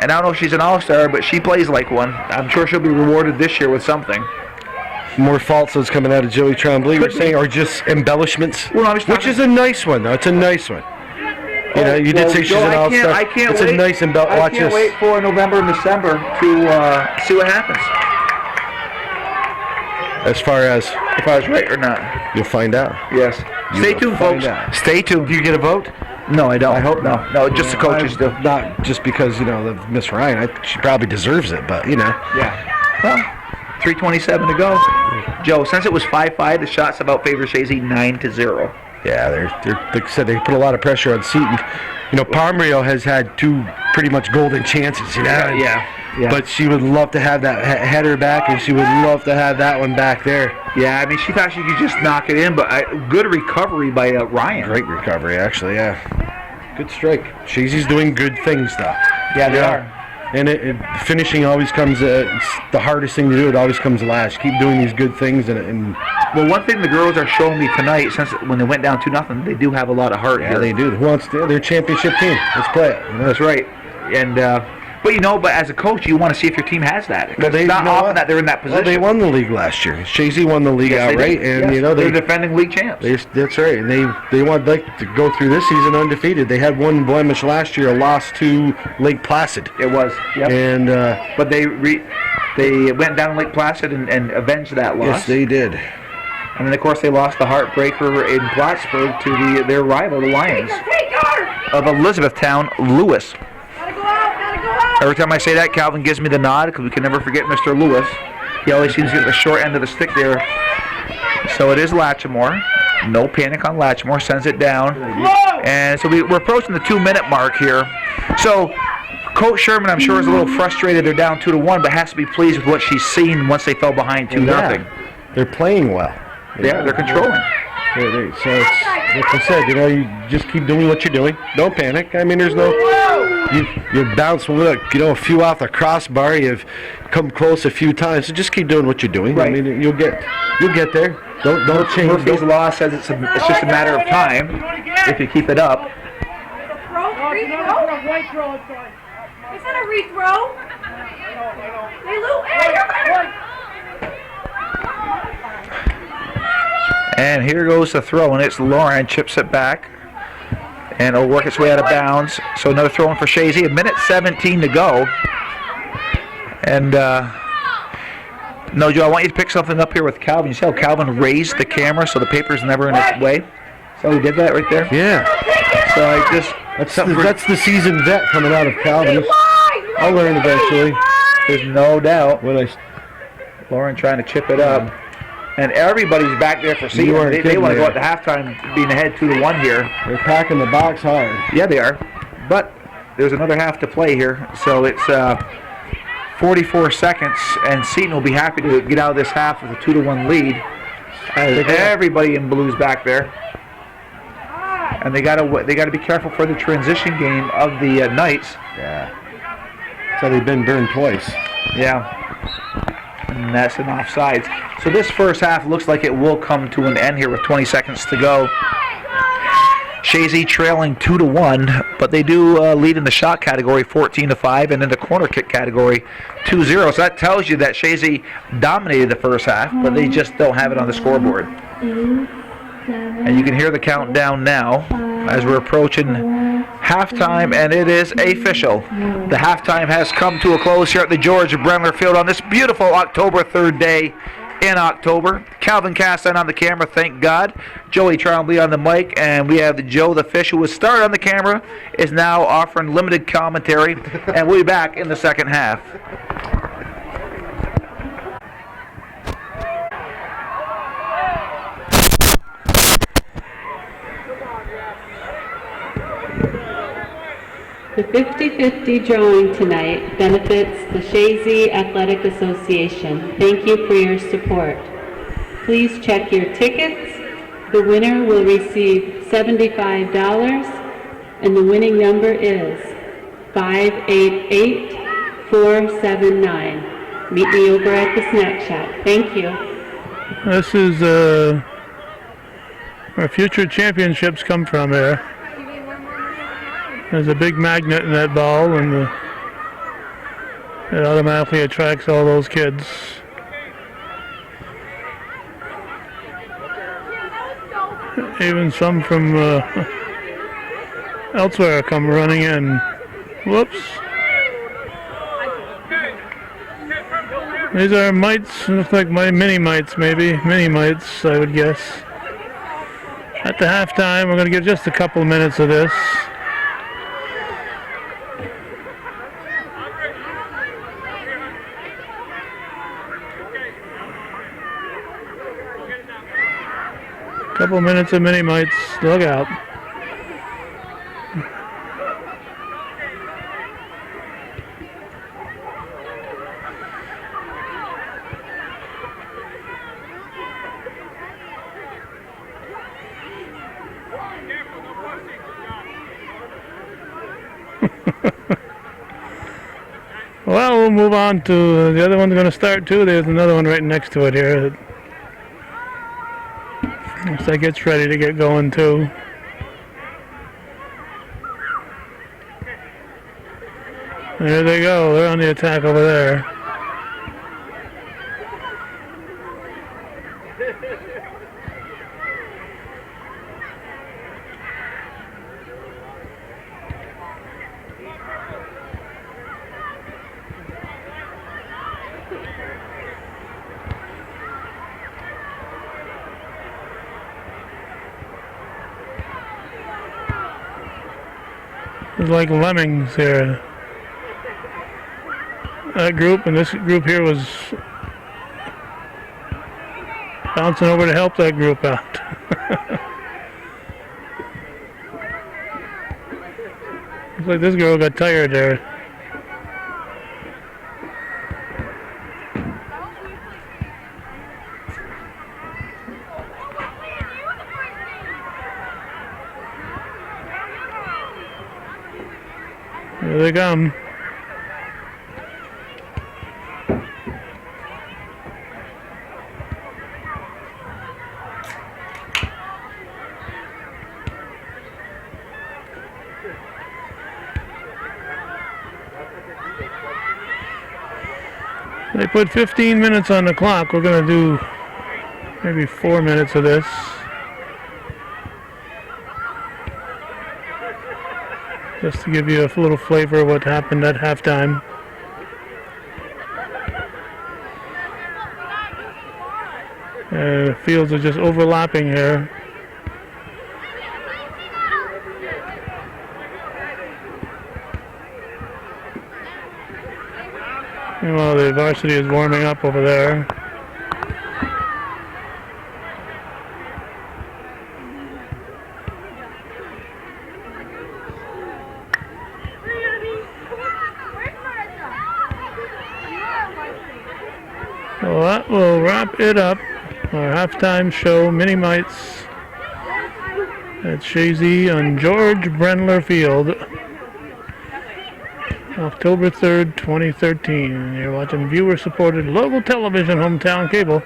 And I don't know if she's an all-star, but she plays like one. I'm sure she'll be rewarded this year with something. More falsehoods coming out of Joey Tremblay, we're saying, or just embellishments, Well, which is a nice one, though. It's a nice one. You know, you did say she's an all-star. I can't it's wait. a nice embellishment. I Watch can't this. wait for November and December to see what happens. As far as If I was right or not. you'll find out. Yes. Stay will tuned, find folks. out. Stay tuned. Do you get a vote? No, I don't. I hope no. not. No, just the coaches do. Not just because, of Miss Ryan. She probably deserves it, but, Yeah. Well, 3:27 to go. Joe, since it was 5-5, the shots about favor Chazy 9-0. Yeah, they're like I said, they put a lot of pressure on Seton. Pombrio has had two pretty much golden chances, Yeah. Yeah. But she would love to have that header back, and she would love to have that one back there. Yeah, I mean, she thought she could just knock it in, but good recovery by Ryan. Great recovery, actually, yeah. Good strike. Chazy's doing good things, though. Yeah, they are. And finishing always comes, it's the hardest thing to do. It always comes last. Keep doing these good things. And well, one thing the girls are showing me tonight, since when they went down 2-0, they do have a lot of heart. Yeah, here. they do. Who wants to? They're a championship team. Let's play it. That's right. And but as a coach, you want to see if your team has that. Well, it's not often that they're in that position. Well, they won the league last year. Chazy won the league outright, and they're defending league champs. That's right. And they want to go through this season undefeated. They had one blemish last year, a loss to Lake Placid. It was. Yep. And but they went down to Lake Placid and avenged that loss. Yes, they did. And then of course they lost the heartbreaker in Plattsburgh to their rival, the Lions of Elizabethtown, Lewis. Every time I say that, Calvin gives me the nod because we can never forget Mr. Lewis. He always seems to get the short end of the stick there. So it is Latchmore. No panic on Latchmore. Sends it down. And so we're approaching the 2-minute mark here. So Coach Sherman, I'm sure, is a little frustrated. They're down 2-1, but has to be pleased with what she's seen once they fell behind 2-0. Yeah, they're playing well. Yeah, they're controlling. So it's, like I said, you just keep doing what you're doing. Don't panic. I mean, there's no. You bounce a few off the crossbar. You've come close a few times. So just keep doing what you're doing. Right. I mean, you'll get there. Don't change. Murphy's Law says it's just a matter of time if you keep it up. Is that a rethrow? They lose. Hey, you're better. And here goes the throw, and it's Lauren chips it back, and it'll work its way out of bounds. So another throw in for Chazy. 1:17 to go. And no, Joe, I want you to pick something up here with Calvin. You see how Calvin raised the camera so the paper's never in its way? So he did that right there. Yeah. So I just that's the seasoned vet coming out of Calvin. I'll learn eventually. There's no doubt. When Lauren trying to chip it up. And everybody's back there for Seton. They want to go at the halftime being ahead 2-1 here. They're packing the box hard. Yeah, they are. But there's another half to play here. So it's 44 seconds, and Seton will be happy to get out of this half with a 2-1 lead. Everybody in blue's back there. And they gotta be careful for the transition game of the Knights. Yeah. So they've been burned twice. Yeah. And that's an offsides. So this first half looks like it will come to an end here with 20 seconds to go. Chazy trailing 2-1, but they do lead in the shot category 14-5, and in the corner kick category 2-0. So that tells you that Chazy dominated the first half, but they just don't have it on the scoreboard. And you can hear the countdown now as we're approaching halftime, and it is official. The halftime has come to a close here at the George Brendler Field on this beautiful October 3rd day in October. Calvin Castan on the camera, thank God. Joey Trombley on the mic, and we have Joe the Fish, who was started on the camera, is now offering limited commentary, and we'll be back in the second half. The 50-50 drawing tonight benefits the Chazy Athletic Association. Thank you for your support. Please check your tickets. The winner will receive $75, and the winning number is 588479. Meet me over at the snack shack. Thank you. This is where future championships come from here. There's a big magnet in that ball, and it automatically attracts all those kids. Even some from elsewhere come running in. Whoops. These are mites, look like my mini mites maybe. Mini mites, I would guess. At the halftime, we're going to give just a couple minutes of this. Couple minutes of mini mites. Look out. Well, we'll move on to the other one's going to start too. There's another one right next to it here. Looks like it's ready to get going too. There they go. They're on the attack over there. It's like lemmings here. That group and this group here was bouncing over to help that group out. Looks like this girl got tired there. Here they come. They put 15 minutes on the clock. We're going to do maybe 4 minutes of this. Just to give you a little flavor of what happened at halftime. Fields are just overlapping here. Meanwhile, the varsity is warming up over there. Well, that will wrap it up. Our halftime show, Mini Mites at Chazy on George Brendler Field, October 3rd, 2013. You're watching viewer-supported local television, Hometown Cable.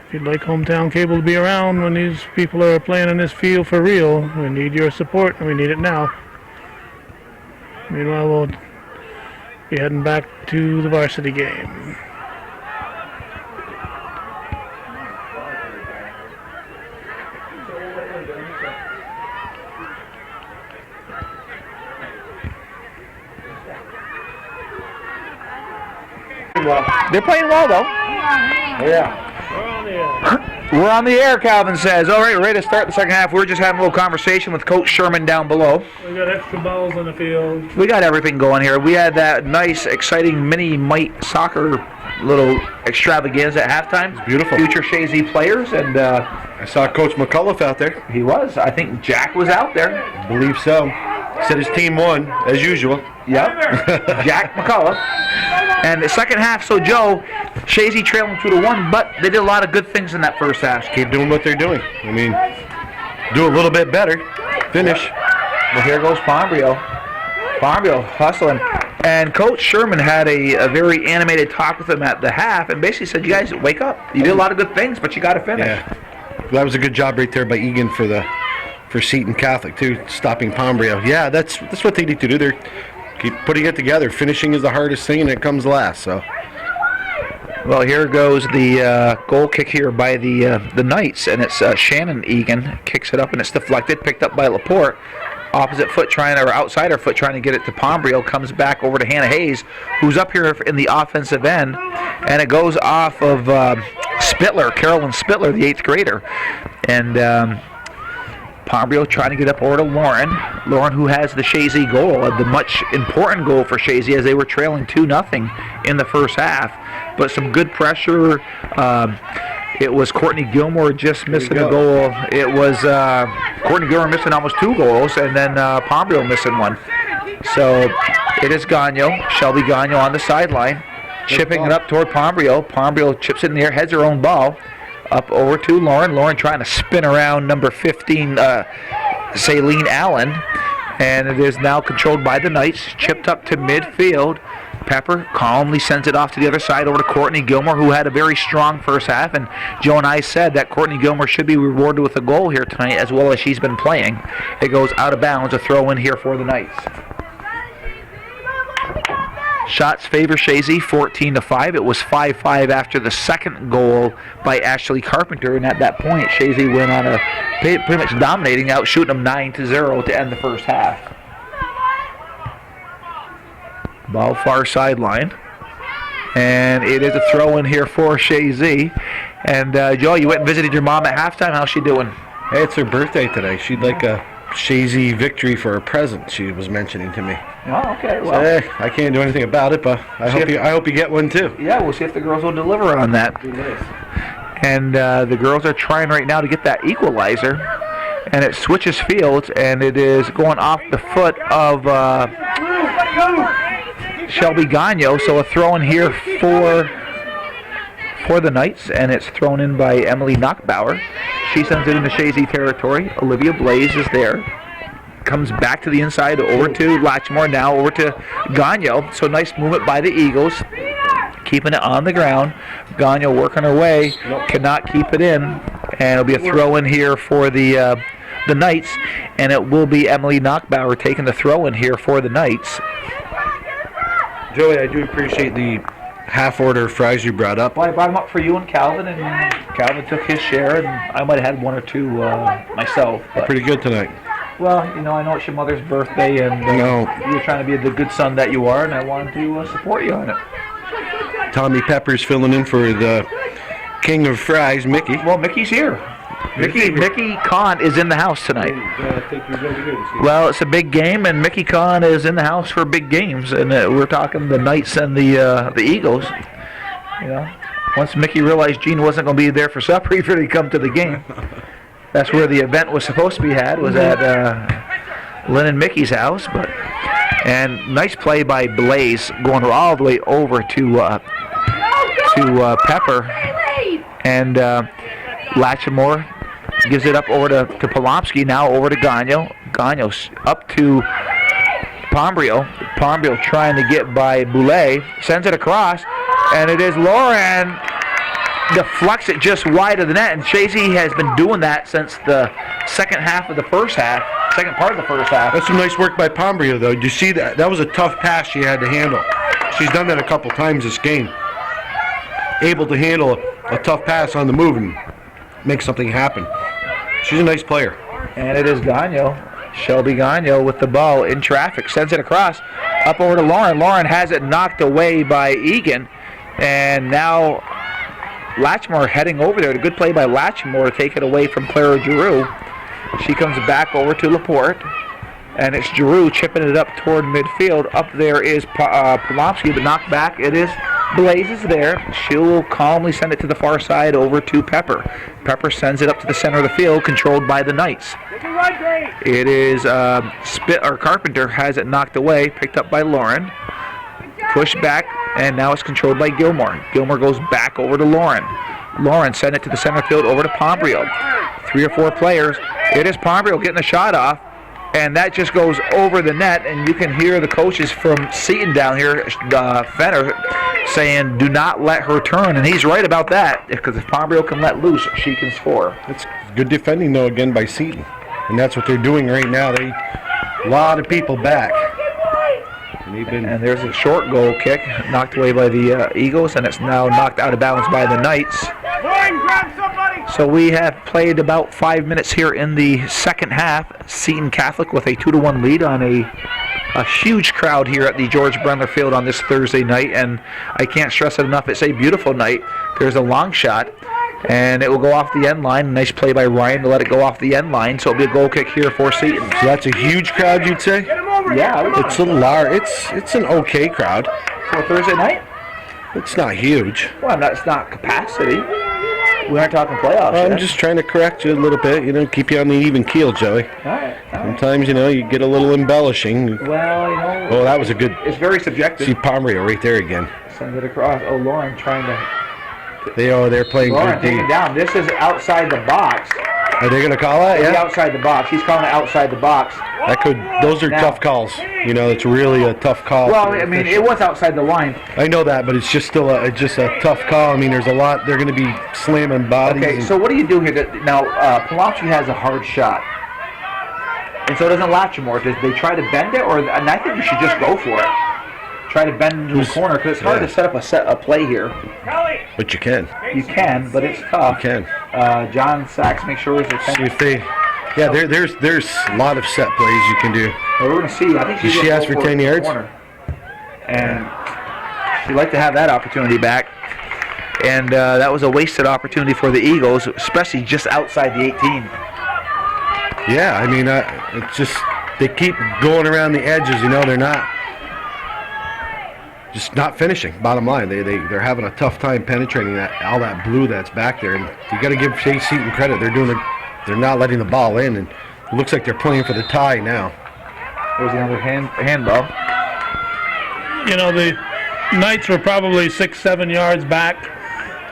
If you'd like Hometown Cable to be around when these people are playing in this field for real, we need your support, and we need it now. Meanwhile, we'll be heading back to the varsity game. They're playing well, though. Yeah. We're on the air, Calvin says. All right, we're ready to start the second half. We're just having a little conversation with Coach Sherman down below. We got extra balls on the field. We got everything going here. We had that nice, exciting mini mite soccer little extravaganza at halftime. It's beautiful. Future Chazy players, and I saw Coach McCullough out there. he was. I think Jack was out there. I believe so. Said his team won, as usual. Yep. Jack McCullough. And the second half, so Joe, Chazy trailing 2-1, but they did a lot of good things in that first half. Keep doing what they're doing. I mean, do a little bit better. Finish. Well, here goes Pombrio. Pombrio hustling. And Coach Sherman had a very animated talk with him at the half and basically said, you guys, wake up. You did a lot of good things, but you got to finish. Yeah. That was a good job right there by Egan for Seton Catholic, too, stopping Pombrio. Yeah, that's what they need to do. They're keep putting it together. Finishing is the hardest thing, and it comes last. So, well, here goes the goal kick here by the Knights, and it's Shannon Egan kicks it up, and it's deflected, picked up by Laporte. Opposite foot outsider foot trying to get it to Pombrio, comes back over to Hannah Hayes, who's up here in the offensive end, and it goes off of Spittler, Carolyn Spittler, the 8th grader, and Pombrio trying to get up over to Lauren. Lauren, who has the Chazy goal, the much important goal for Chazy, as they were trailing 2-0 in the first half. But some good pressure. It was Courtney Gilmore just missing a goal. It was Courtney Gilmore missing almost 2 goals, and then Pombrio missing 1. So it is Gagno, Shelby Gagno on the sideline, chipping it up toward Pombrio. Pombrio chips it in the air, heads her own ball. Up over to Lauren. Lauren trying to spin around number 15, Saline Allen. And it is now controlled by the Knights. Chipped up to midfield. Pepper calmly sends it off to the other side over to Courtney Gilmore, who had a very strong first half. And Joe and I said that Courtney Gilmore should be rewarded with a goal here tonight, as well as she's been playing. It goes out of bounds, a throw in here for the Knights. Shots favor Chazy 14-5. It was 5-5 after the second goal by Ashley Carpenter, and at that point, Chazy went on a pretty much dominating, out shooting them 9-0 to end the first half. Ball far sideline, and it is a throw in here for Chazy. And Joe, you went and visited your mom at halftime. How's she doing? Hey, it's her birthday today. She'd like a Chazy victory for her present, she was mentioning to me. Oh, okay. Well, So, hey, I can't do anything about it, but I hope you get one too. yeah, we'll see if the girls will deliver on that. And the girls are trying right now to get that equalizer, and it switches fields, and it is going off the foot of Shelby Gagno. So a throw in here for the Knights, and it's thrown in by Emily Knockbauer. She sends it into Chazy territory. Olivia Blaze is there. Comes back to the inside, over to Latchmore, now over to Gagno. So nice movement by the Eagles, keeping it on the ground. Gagno working her way, cannot keep it in, and it'll be a throw in here for the Knights, and it will be Emily Knockbauer taking the throw in here for the Knights. Joey, I do appreciate the half-order fries you brought up. Well, I brought them up for you and Calvin, and Calvin took his share, and I might have had one or two myself. But, Pretty good tonight. well, I know it's your mother's birthday, and you're trying to be the good son that you are, and I wanted to support you on it. Tommy Pepper's filling in for the king of fries, Mickey. Well, Mickey's here. Mickey Kahn is in the house tonight. I think he's going to be good. Well, it's a big game, and Mickey Kahn is in the house for big games, and we're talking the Knights and the Eagles. You know, once Mickey realized Gene wasn't going to be there for supper, he really come to the game. That's where the event was supposed to be had, was at Lynn and Mickey's house. And nice play by Blaze, going all the way over to Pepper, and Latchmore gives it up over to Polomsky, now over to Gagno. Gagno's up to Pombrio. Pombrio trying to get by Boulay, sends it across, and it is Lauren deflects it just wide of the net, and Chazy has been doing that since the second part of the first half. That's some nice work by Pombrio, though. Did you see that? That was a tough pass she had to handle. She's done that a couple times this game. Able to handle a tough pass on the move and make something happen. She's a nice player. And it is Gagno, Shelby Gagno with the ball in traffic. Sends it across, up over to Lauren. Lauren has it knocked away by Egan. And now Latchmore heading over there. A good play by Latchmore to take it away from Clara Giroux. She comes back over to Laporte. And it's Giroux chipping it up toward midfield. Up there is Polomsky, but knocked back. It is Blaze is there. She'll calmly send it to the far side over to Pepper. Pepper sends it up to the center of the field, controlled by the Knights. It is Carpenter has it knocked away, picked up by Lauren. Pushed back, and now it's controlled by Gilmore. Gilmore goes back over to Lauren. Lauren sent it to the center field over to Pombrio. 3 or 4 players. It is Pombrio getting the shot off. And that just goes over the net, and you can hear the coaches from Seton down here, Fenner, saying, do not let her turn. And he's right about that, because if Pombrio can let loose, she can score. It's good defending, though, again by Seton. And that's what they're doing right now. A lot of people back. And there's a short goal kick, knocked away by the Eagles, and it's now knocked out of bounds by the Knights. So we have played about 5 minutes here in the second half. Seton Catholic with a 2-1 lead on a huge crowd here at the George Brendler Field on this Thursday night, and I can't stress it enough, it's a beautiful night. There's a long shot, and it will go off the end line. Nice play by Ryan to let it go off the end line, so it'll be a goal kick here for Seton. So that's a huge crowd, you'd say? Yeah, it's a large. It's an okay crowd. For Thursday night? It's not huge. Well, it's not capacity. We aren't talking playoffs yet. I'm just trying to correct you a little bit, keep you on the even keel, Joey. All right. Sometimes, you get a little embellishing. Well, Oh, that was a good. It's very subjective. See Pombrio right there again. Send it across. Oh, Lauren trying to. They're playing Lauren good taking D. it down. This is outside the box. Are they going to call that? The Yeah. outside the box. He's calling it outside the box. Those are Now- tough calls. You know, it's really a tough call. Well, for the I mean, official. it was outside the line. I know that, but it's just still a tough call. I mean, there's a lot. They're going to be slamming bodies. Okay, so what do you do here? Now, Palomsky has a hard shot. And so it doesn't Latchmore. Does they try to bend it? And I think you should just go for it. Try to bend into the corner, because it's hard to set up a play here. But you can. You can, but it's tough. You can. John Sachs, make sure he's See attention. if they. Yeah, there's a lot of set plays you can do. Well, we're going to see. I think Did she's she gonna ask go for it 10 in the yards? corner. And she'd like to have that opportunity back. And that was a wasted opportunity for the Eagles, especially just outside the 18. Yeah, I mean, it's just they keep going around the edges. You know, they're not finishing. Bottom line, they're having a tough time penetrating all that blue that's back there. And you got to give Seton credit. They're not letting the ball in, and it looks like they're playing for the tie now. There's another handball. You know, the Knights were probably 6-7 yards back.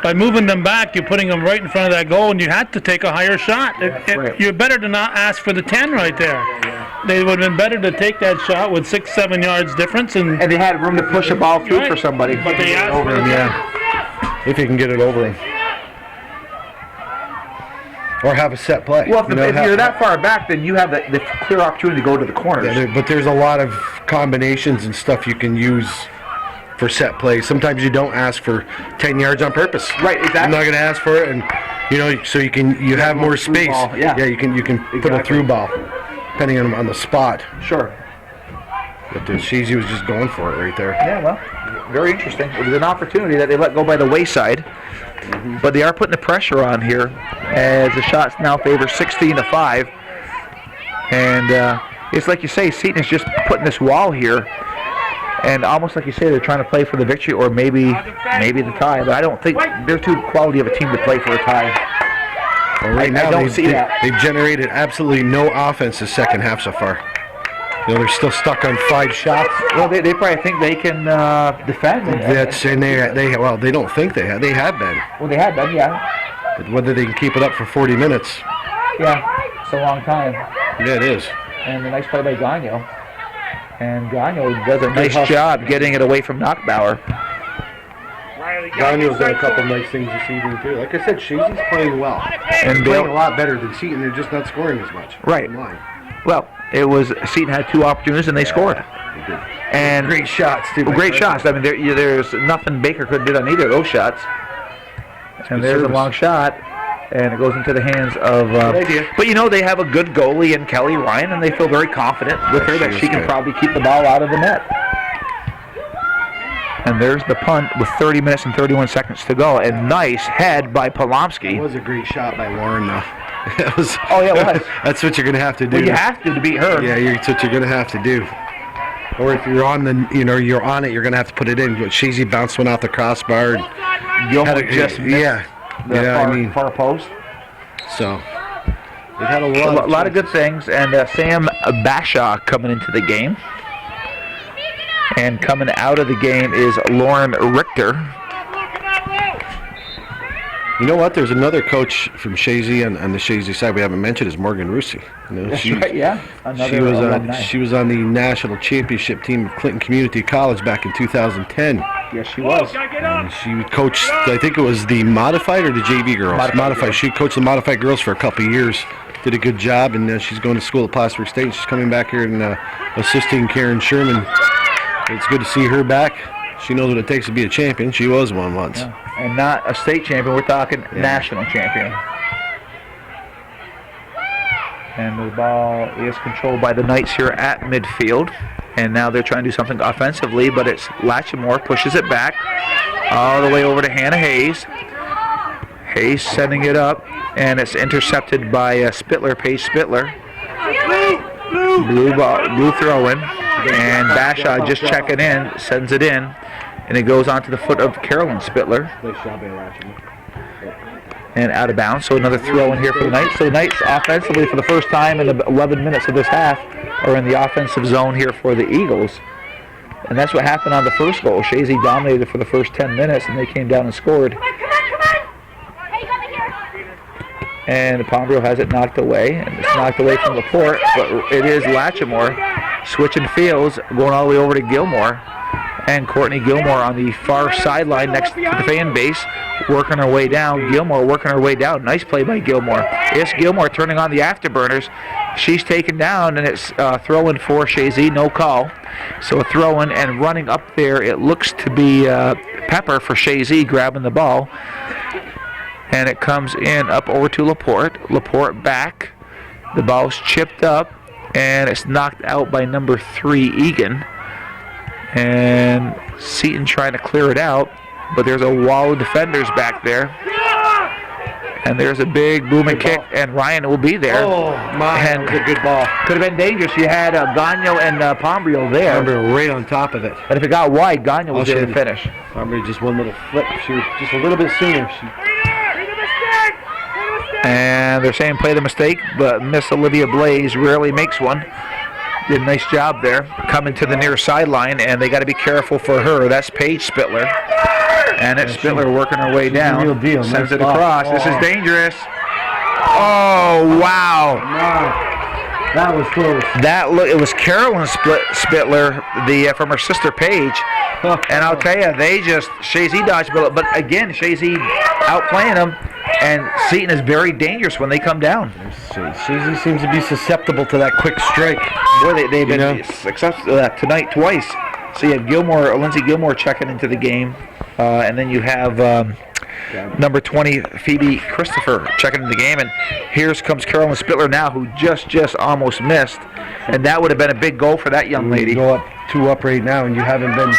By moving them back, you're putting them right in front of that goal, and you had to take a higher shot. Right. You're better to not ask for the 10 right there. They would have been better to take that shot with 6-7 yards difference. And And they had room to push a ball through Right. for somebody. But they asked Over for him, the yeah. If you can get it over him. Or have a set play. Well, if You know, you're that far back, then you have the clear opportunity to go to the corners. But there's a lot of combinations and stuff you can use for set plays. Sometimes you don't ask for 10 yards on purpose. Right, exactly. I'm not going to ask for it, and you know, so you have more through space. ball, yeah. you can put a Exactly. through ball, depending on the spot. Sure. But Chazy was just going for it right there. Yeah, well, very interesting. It was an opportunity that they let go by the wayside, but they are putting the pressure on here as the shots now favor 16-5. And it's like you say, Seton is just putting this wall here, and almost like you say, they're trying to play for the victory or maybe the tie. But I don't think they're too quality of a team to play for a tie. Well, right I now, don't see that. They've generated absolutely no offense the second half so far. You know, they're still stuck on 5 shots. Well, they probably think they can defend. That's and they don't think they have. They have been. Well, they had been, yeah. But whether they can keep it up for 40 minutes, Yeah, it's a long time. yeah, it is. And a nice play by Gagno. And Gagno does a nice job getting it away from Knockbauer. Daniel's done a couple nice things this evening too. Like I said, Chazy's playing well. And They're Bill- playing a lot better than Seton. They're just not scoring as much. Right. Bottom line. Well, it was Seton had 2 opportunities and they scored. They did. And Great shots too. great shots. I mean, there's nothing Baker could do on either of those shots. And good there's service. a long shot, and it goes into the hands of. Good idea. But you know, they have a good goalie in Kelly Ryan, and they feel very confident with her that She she is can good. probably keep the ball out of the net. And there's the punt with 30 minutes and 31 seconds to go. And nice head by It Palomsky. was a great shot by Lauren though. It was. Oh, yeah, it was. That's what you're gonna have to do. Well, you have to beat her. Yeah, that's what you're gonna have to do. Or if you're on you're on it, you're gonna have to put it in. Chazy bounced one off the crossbar. And Gilmore just missed the far post. So they've had a A lot of good things, and Sam Bashaw coming into the game. And coming out of the game is Lauren Richter. You know what? There's another coach from Chazy on the Chazy side we haven't mentioned is Morgan Rusi. You know, That's right, yeah. She was on the national championship team of Clinton Community College back in 2010. Yes, she was. And she coached, I think it was the modified or the JV girls. Modified. She coached the modified girls for a couple of years. Did a good job, and she's going to school at Plattsburgh State. She's coming back here and assisting Karen Sherman. It's good to see her back. She knows what it takes to be a champion. She was one once. Yeah. And not a state champion, we're talking national champion. And the ball is controlled by the Knights here at midfield. And now they're trying to do something offensively, but it's Latchmore pushes it back all the way over to Hannah Hayes. Hayes setting it up, and it's intercepted by Spittler, Paige Spittler. Blue throw-in, and Bashaw just checking in, sends it in, and it goes onto the foot of Carolyn Spittler. And out of bounds, so another throw in here for the Knights. So the Knights offensively for the first time in the 11 minutes of this half are in the offensive zone here for the Eagles. And that's what happened on the first goal. Chazy dominated for the first 10 minutes, and they came down and scored. Come on, come on, come on. Hey, over here. And Pombrio has it knocked away, and it's knocked away from Laporte, but it is Latchmore switching fields, going all the way over to Gilmore. And Courtney Gilmore on the far sideline next to the fan base, working her way down. Gilmore working her way down. Nice play by Gilmore. It's Gilmore turning on the afterburners. She's taken down, and it's throw-in for Chazy, no call. So a throw-in, and running up there, it looks to be Pepper for Chazy grabbing the ball. And it comes in up over to Laporte. Laporte back. The ball's chipped up, and it's knocked out by number 3, Egan. And Seton trying to clear it out, but there's a wall of defenders back there. And there's a big booming kick, and Ryan will be there. Oh, my, and that was a good ball. Could have been dangerous. You had Gagno and Pombrio there. Pombrio right on top of it. But if it got wide, Gagno was there to finish. Pombrio just one little flip. She was just a little bit sooner. And they're saying play the mistake, but Miss Olivia Blaze rarely makes one. Did a nice job there, coming to the near sideline, and they got to be careful for her. That's Paige Spittler. And it's Spittler working her way down. Real deal. Sends it across. This is dangerous. Oh, wow. That was close. It was Carolyn Spittler, from her sister Paige. And I'll tell you, Chazy dodged, but again, Chazy outplaying them, and Seton is very dangerous when they come down. Chazy seems to be susceptible to that quick strike. Boy, they've been successful tonight twice. So you have Lindsay Gilmore checking into the game, and then you have number 20, Phoebe Christopher, checking into the game. And here comes Carolyn Spittler now, who just almost missed. And that would have been a big goal for that young lady. You go up 2-up right now, and you haven't been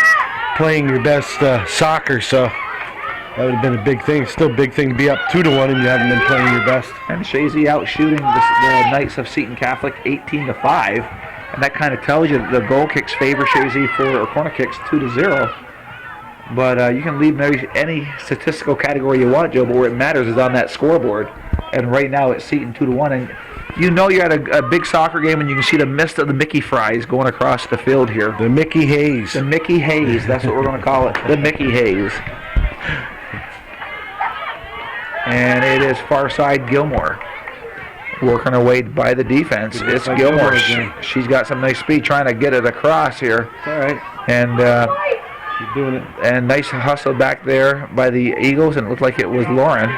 playing your best soccer, so that would have been a big thing. Still a big thing to be up 2-1, and you haven't been playing your best. And Chazy out shooting the Knights of Seton Catholic 18-5. And that kind of tells you the goal kicks favor Chazy or corner kicks 2-0. But you can leave any statistical category you want, Joe, but where it matters is on that scoreboard. And right now it's Seton 2-1. And you know you're at a big soccer game, and you can see the mist of the Mickey fries going across the field here. The Mickey Haze. The Mickey Haze, that's what we're going to call it. The Mickey Haze. And it is far side Gilmore. Working her way by the defense. It's Gilmore. She's got some nice speed trying to get it across here. All right. And she's doing it. And nice hustle back there by the Eagles, and it looked like it was Lauren.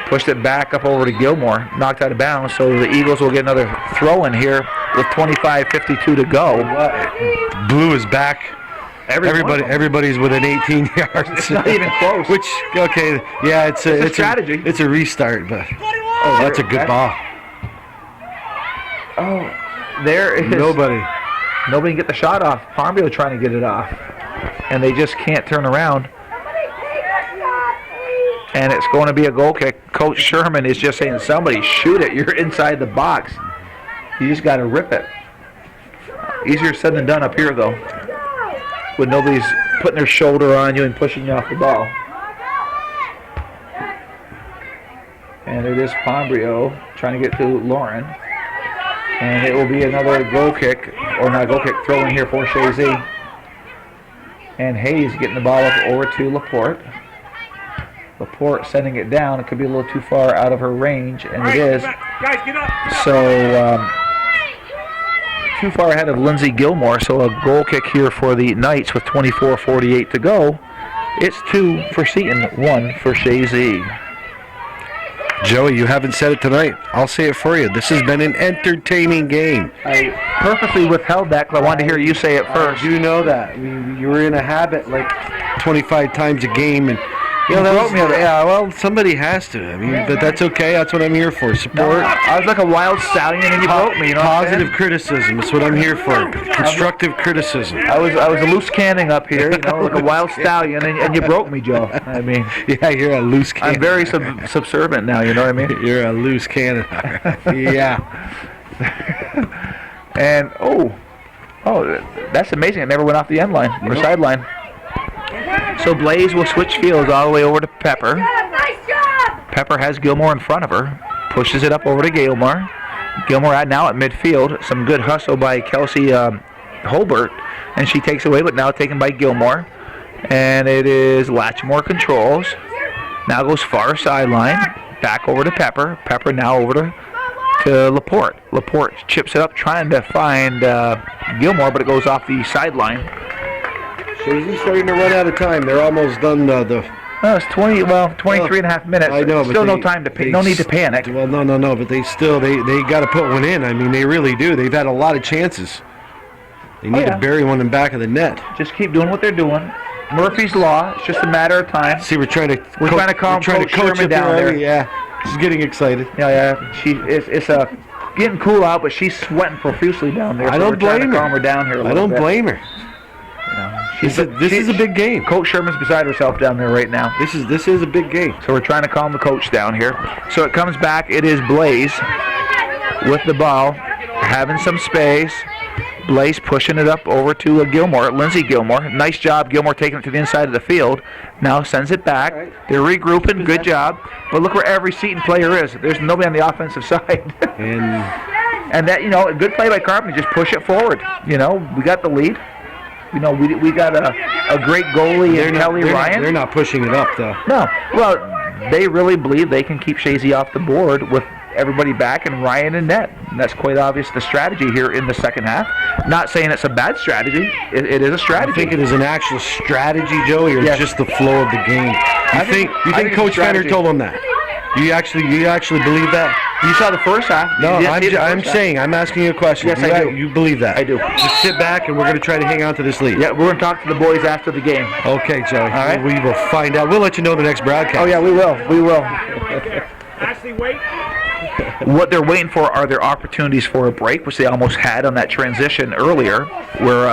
Pushed it back up over to Gilmore. Knocked out of bounds, so the Eagles will get another throw in here with 25:52 to go. Blue is back. Everybody's within 18 yards. It's not even close. It's a strategy. It's a restart, but that's a good ball. Oh, there is nobody can get the shot off. Pombrio trying to get it off, and they just can't turn around. And it's going to be a goal kick. Coach Sherman is just saying, somebody shoot it. You're inside the box. You just got to rip it. Easier said than done up here, though, when nobody's putting their shoulder on you and pushing you off the ball. And it is Pombrio trying to get to Lauren. And it will be another goal kick, or not goal kick, throw in here for Chazy. And Hayes getting the ball up over to Laporte. Laporte sending it down. It could be a little too far out of her range, and it is. Guys, get up. So, too far ahead of Lindsay Gilmore, so a goal kick here for the Knights with 24:48 to go. It's 2 for Seton, 1 for Chazy. Joey, you haven't said it tonight. I'll say it for you. This has been an entertaining game. I purposely withheld that because I wanted to hear you say it first. You know that. You were in a habit like 25 times a game, and well, somebody has to. I mean, but that's okay. That's what I'm here for. Support. No, I was like a wild stallion, and you broke me. You know, positive criticism. That's what I'm here for. Constructive criticism. I was a loose cannon up here, like a wild stallion, and you broke me, Joe. I mean, yeah, you're a loose cannon. I'm very subservient now. You know what I mean? You're a loose cannon. Yeah. And that's amazing. It never went off the end line or sideline. So Blaze will switch fields all the way over to Pepper. Nice job! Pepper has Gilmore in front of her. Pushes it up over to Gilmore. Gilmore now at midfield. Some good hustle by Kelsey Holbert. And she takes away, but now taken by Gilmore. And it is Latchmore controls. Now goes far sideline. back over to Pepper. Pepper now over to Laporte. Laporte chips it up, trying to find Gilmore, but it goes off the sideline. Chazy's starting to run out of time. They're almost done No, it's 23 and a half minutes. I know, but still no time to no need to panic. Well, no, but they got to put one in. I mean, they really do. They've had a lot of chances. They need to bury one in the back of the net. Just keep doing what they're doing. Murphy's Law. It's just a matter of time. See, we're trying to calm Coach Sherman down there. Yeah, she's getting excited. Yeah. It's getting cool out, but she's sweating profusely down there. I don't blame her. Calm her down here. I don't blame her. This is a big game. Coach Sherman's beside herself down there right now. This is a big game. So we're trying to calm the coach down here. So it comes back. It is Blaze with the ball, having some space. Blaze pushing it up over to Gilmore, Lindsey Gilmore. Nice job, Gilmore taking it to the inside of the field. Now sends it back. They're regrouping. Good job. But look where every Seton player is. There's nobody on the offensive side. And that, a good play by Carpenter. Just push it forward. We got the lead. We got a great goalie in Kelly Ryan. They're not pushing it up, though. No. Well, they really believe they can keep Chazy off the board with everybody back and Ryan in net. And that's quite obvious the strategy here in the second half. Not saying it's a bad strategy. It is a strategy. I think it is an actual strategy, Joey, or just the flow of the game. You think Coach Fenner told them that? You actually believe that? You saw the first half. No, I'm asking you a question. Yes, I do. You believe that? I do. Just sit back, and we're going to try to hang on to this lead. Yeah, we're going to talk to the boys after the game. Okay, Joey. All right. We will find out. We'll let you know the next broadcast. Oh, yeah, we will. We will. Ashley, wait. What they're waiting for are their opportunities for a break, which they almost had on that transition earlier, where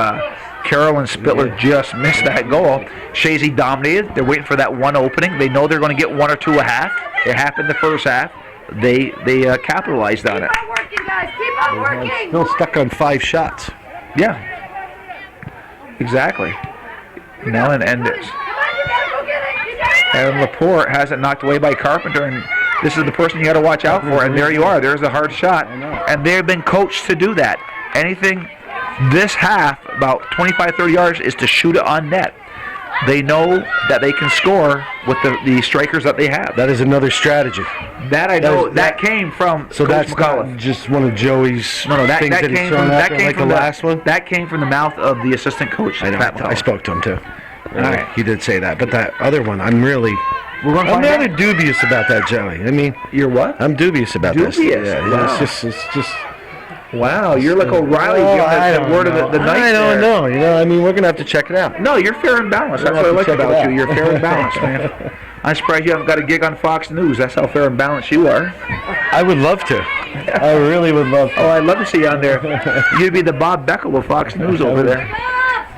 Carroll and Spittler just missed that goal. Chazy dominated. They're waiting for that one opening. They know they're going to get one or two a half. It happened the first half. They capitalized on it. Keep on working, guys. Keep on working. Still stuck on 5 shots. Yeah, exactly. Now and Come on, you gotta go get it. You got it. And Laporte has it knocked away by Carpenter, and this is the person you got to watch out for. And there you are. There's a hard shot. And they've been coached to do that. Anything this half, about 25, 30 yards, is to shoot it on net. They know that they can score with the strikers that they have. That is another strategy. That I know. That came from So Coach that's McCullough. not just one of Joey's that things that he's came thrown from out there, like the last one? That came from the mouth of the assistant coach. I know. Pat I McCullough. spoke to him, too. All right. He did say that. But that other one, I'm We're going to I'm find rather out. dubious about that, Joey. I mean, You're what? I'm dubious about this. Dubious? Yeah, Wow. it's just. Wow, you're like O'Reilly giving the word of the night. I don't there. know. I mean, we're gonna have to check it out. No, you're fair and balanced. That's We'll what I have to like check it about out. you. You're fair and balanced, man. I'm surprised you haven't got a gig on Fox News. That's how fair and balanced you are. I would love to. I really would love to. Oh, I'd love to see you on there. You'd be the Bob Beckel of Fox News over there.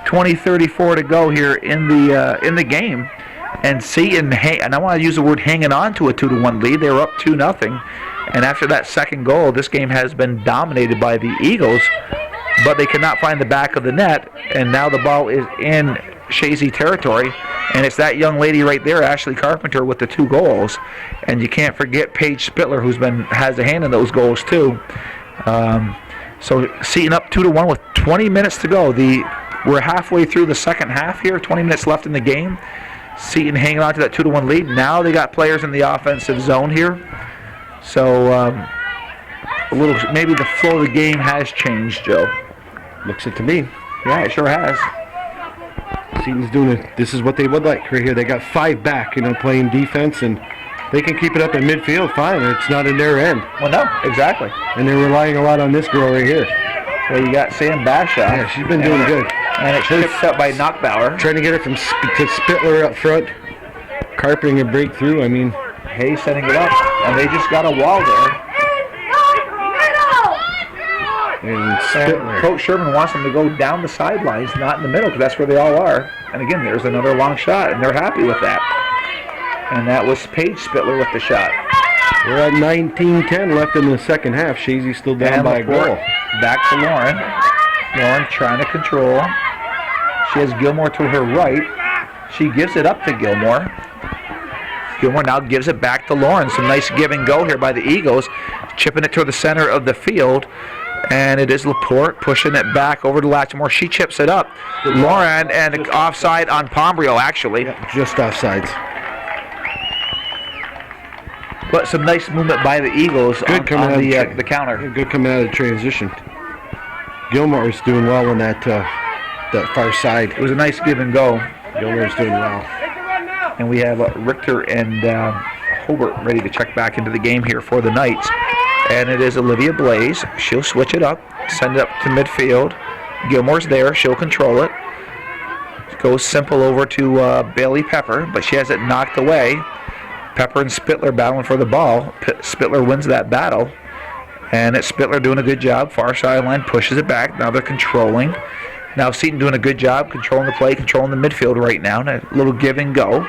20:34 to go here in the game. And Seton, and I want to use the word hanging on to a 2-1 lead. They were up 2-0. And after that second goal, this game has been dominated by the Eagles. But they could not find the back of the net, and now the ball is in Chazy territory, and it's that young lady right there, Ashley Carpenter, with the 2 goals, and you can't forget Paige Spittler, who's has a hand in those goals too. So Seton up 2-1 with 20 minutes to go. We're halfway through the second half here, 20 minutes left in the game. Seton hanging on to that 2-1 lead. Now they got players in the offensive zone here, so maybe the flow of the game has changed, Joe. Looks it to me. Yeah, it sure has. Seton's doing it. This is what they would like right here. They got 5 back, playing defense, and they can keep it up in midfield. Fine, it's not in their end. Well, no, exactly. And they're relying a lot on this girl right here. Well, you got Sam Bashaw. Yeah, she's been doing good. And it's tipped up by Knockbauer. Trying to get it to Spittler up front. Carpeting a breakthrough. I mean, Hayes setting it up, and they just got a wall there. and Spittler. Coach Sherman wants them to go down the sidelines, not in the middle, because that's where they all are. And again, there's another long shot, and they're happy with that. And that was Paige Spittler with the shot. We're at 19-10 left in the second half. Chazy's still down And by a Laporte goal. back to Lauren. Lauren trying to control. She has Gilmore to her right. She gives it up to Gilmore. Gilmore now gives it back to Lauren. Some nice give and go here by the Eagles. Chipping it to the center of the field. And it is Laporte pushing it back over to Lattimore. She chips it up. Lauren and offside on Pombrio, actually. Yep, just offsides. But some nice movement by the Eagles Good coming on out the, of the counter. Good coming out of the transition. Gilmore's doing well on that far side. It was a nice give and go. Gilmore's doing well. And we have Richter and Hobart ready to check back into the game here for the Knights. And it is Olivia Blaze. She'll switch it up, send it up to midfield. Gilmore's there. She'll control it. Goes simple over to Bailey Pepper, but she has it knocked away. Pepper and Spittler battling for the ball. Spittler wins that battle. And it's Spittler doing a good job. Far sideline pushes it back. Now they're controlling. Now Seton doing a good job controlling the play, controlling the midfield right now. And a little give and go.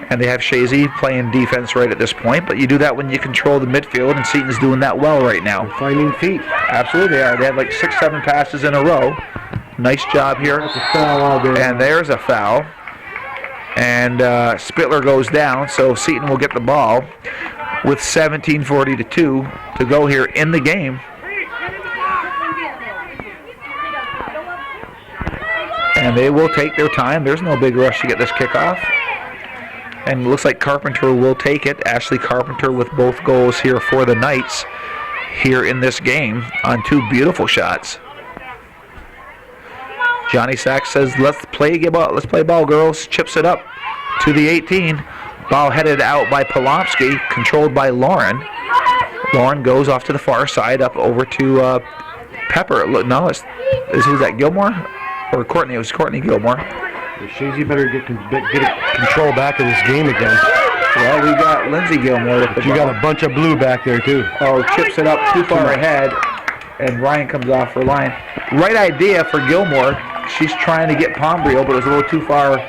And they have Chazy playing defense right at this point. But you do that when you control the midfield, and Seton's doing that well right now. They're finding feet. Absolutely they are. They had like 6-7 passes in a row. Nice job here. That's a foul all day. And there's a foul. And Spittler goes down, so Seton will get the ball with 17:42 to go here in the game. And they will take their time. There's no big rush to get this kickoff. And it looks like Carpenter will take it. Ashley Carpenter with both goals here for the Knights here in this game on 2 beautiful shots. Johnny Sachs says, let's play ball. Let's play ball, girls. Chips it up to the 18. Ball headed out by Polomsky, controlled by Lauren. Lauren goes off to the far side, up over to Pepper. Look, no, who's that, Gilmore? Or Courtney? It was Courtney Gilmore. Chazy better get control back of this game again. Well, we got Lindsay Gilmore. But you got a bunch of blue back there, too. Oh, chips it up too far ahead, and Ryan comes off her line. Right idea for Gilmore. She's trying to get Pombrio, but it was a little too far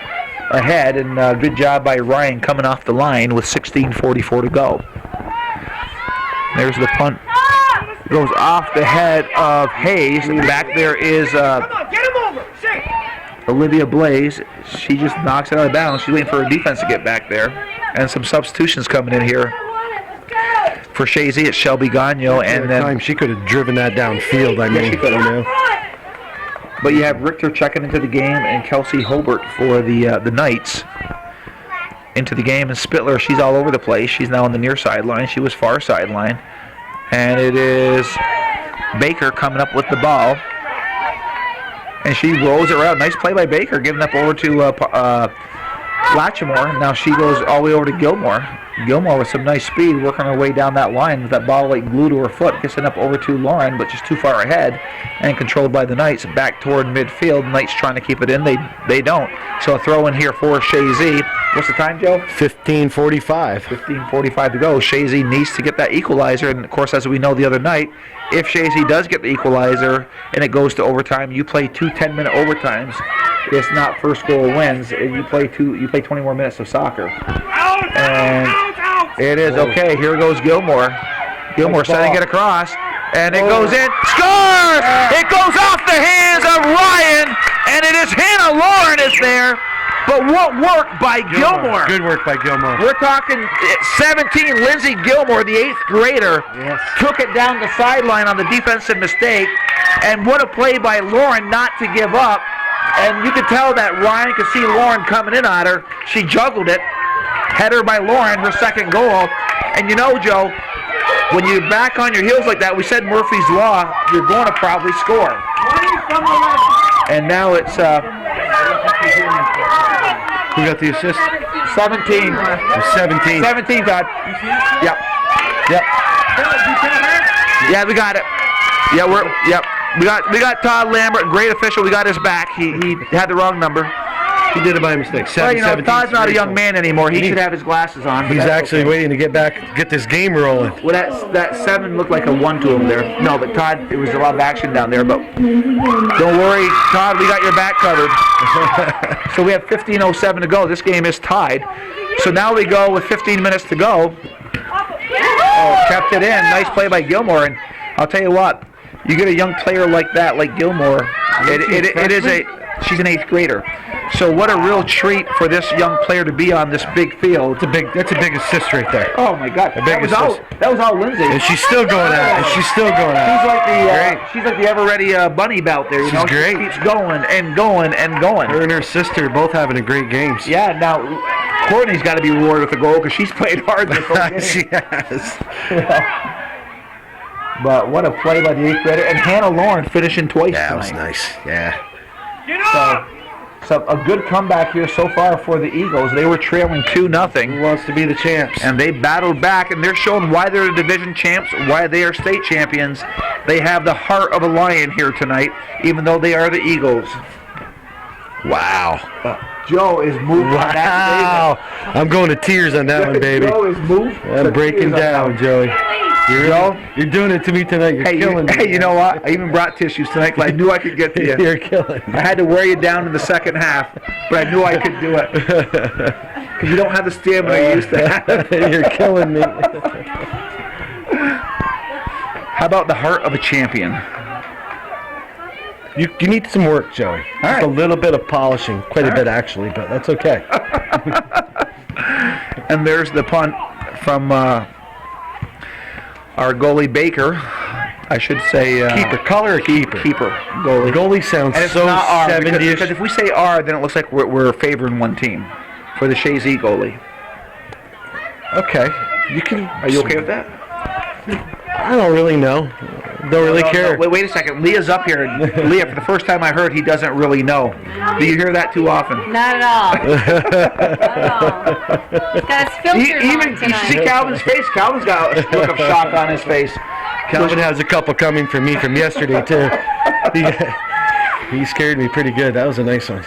ahead, and good job by Ryan coming off the line with 16:44 to go. There's the punt. Goes off the head of Hayes. Back there is Olivia Blaze. She just knocks it out of bounds. She's waiting for her defense to get back there. And some substitutions coming in here. For Chazy, it's Shelby Gagno, and then she could have driven that downfield. she could have. But you have Richter checking into the game and Kelsey Hobart for the Knights into the game. And Spittler, she's all over the place. She's now on the near sideline. She was far sideline. And it is Baker coming up with the ball. And she rolls it around. Nice play by Baker, giving up over to Latchmore. Now she goes all the way over to Gilmore. Gilmore with some nice speed, working her way down that line with that ball like glued to her foot, kissing up over to Lauren, but just too far ahead and controlled by the Knights. Back toward midfield. Knights trying to keep it in. They don't. So a throw in here for Chazy. What's the time, Joe? 15:45. 15:45 to go. Chazy needs to get that equalizer, and of course, as we know the other night, if Chazy does get the equalizer and it goes to overtime, you play 2 10-minute overtimes. It's not first goal wins. You play 20 more minutes of soccer. And it is okay. Here goes Gilmore. Gilmore setting it across, and it goes in. Scores! It goes off the hands of Ryan, and it is Hannah Lauren is there. But what work by Gilmore? Good work by Gilmore. We're talking 17. Lindsay Gilmore, the 8th grader, took it down the sideline on the defensive mistake. And what a play by Lauren not to give up. And you could tell that Ryan could see Lauren coming in on her. She juggled it. Header by Lauren, her second goal. And you know, Joe, when you're back on your heels like that, we said Murphy's Law, you're going to probably score. And now it's... Who got the assist? 17. 17. 17, Todd. Yep. Yeah, we got it. We got Todd Lambert, great official. We got his back. He had the wrong number. He did it by mistake. Well, you know, Todd's not a young man anymore. He should have his glasses on. He's actually waiting to get this game rolling. Well, that 7 looked like a 1 to him there. No, but Todd, there was a lot of action down there. But don't worry, Todd, we got your back covered. So we have 15:07 to go. This game is tied. So now we go with 15 minutes to go. Oh, kept it in. Nice play by Gilmore. And I'll tell you what, you get a young player like that, like Gilmore. She's an 8th grader. So what a real treat for this young player to be on this big field. That's a big assist right there. Oh my God! That was all Lindsay. And she's still going at it. She's like the ever-ready bunny bout there. You know, great. She keeps going and going and going. Her and her sister both having a great games. Yeah. Now Courtney's got to be rewarded with a goal because she's played hard this whole game. She has. But what a play by the 8th grader. And Hannah Lauren finishing twice Yeah, that tonight. was nice. Yeah. So a good comeback here so far for the Eagles. They were trailing 2-0. Who wants to be the champs? And they battled back, and they're showing why they're the division champs, why they are state champions. They have the heart of a lion here tonight, even though they are the Eagles. Wow. Joe is moved on that. Wow. I'm going to tears on that one, baby. Joe is moved. I'm breaking down, Joey. You're doing it to me tonight. You're killing me. Hey, you know what? I even brought tissues tonight because I knew I could get to you. You're killing me. I had to wear you down in the second half, but I knew I could do it. Because you don't have the stamina you used to have. You're killing me. How about the heart of a champion? You need some work, Joey. Just a little bit of polishing. Quite a bit, actually, but that's okay. And there's the punt from our goalie Baker. I should say Keeper. Color or keeper? Keeper. Goalie. Goalie sounds And it's so not R, 70-ish. because if we say R, then it looks like we're favoring one team for the Chazy goalie. Okay. You can. Are you okay with that? I don't really know. Don't really care. No, wait a second. Leah's up here. Leah, for the first time I heard he doesn't really know. Do you hear that too often? Not at all. Not at all. Got his filters Even on you tonight. see Calvin's face. Calvin's got a look of shock on his face. Calvin has a couple coming from me from yesterday, too. He scared me pretty good. That was a nice one.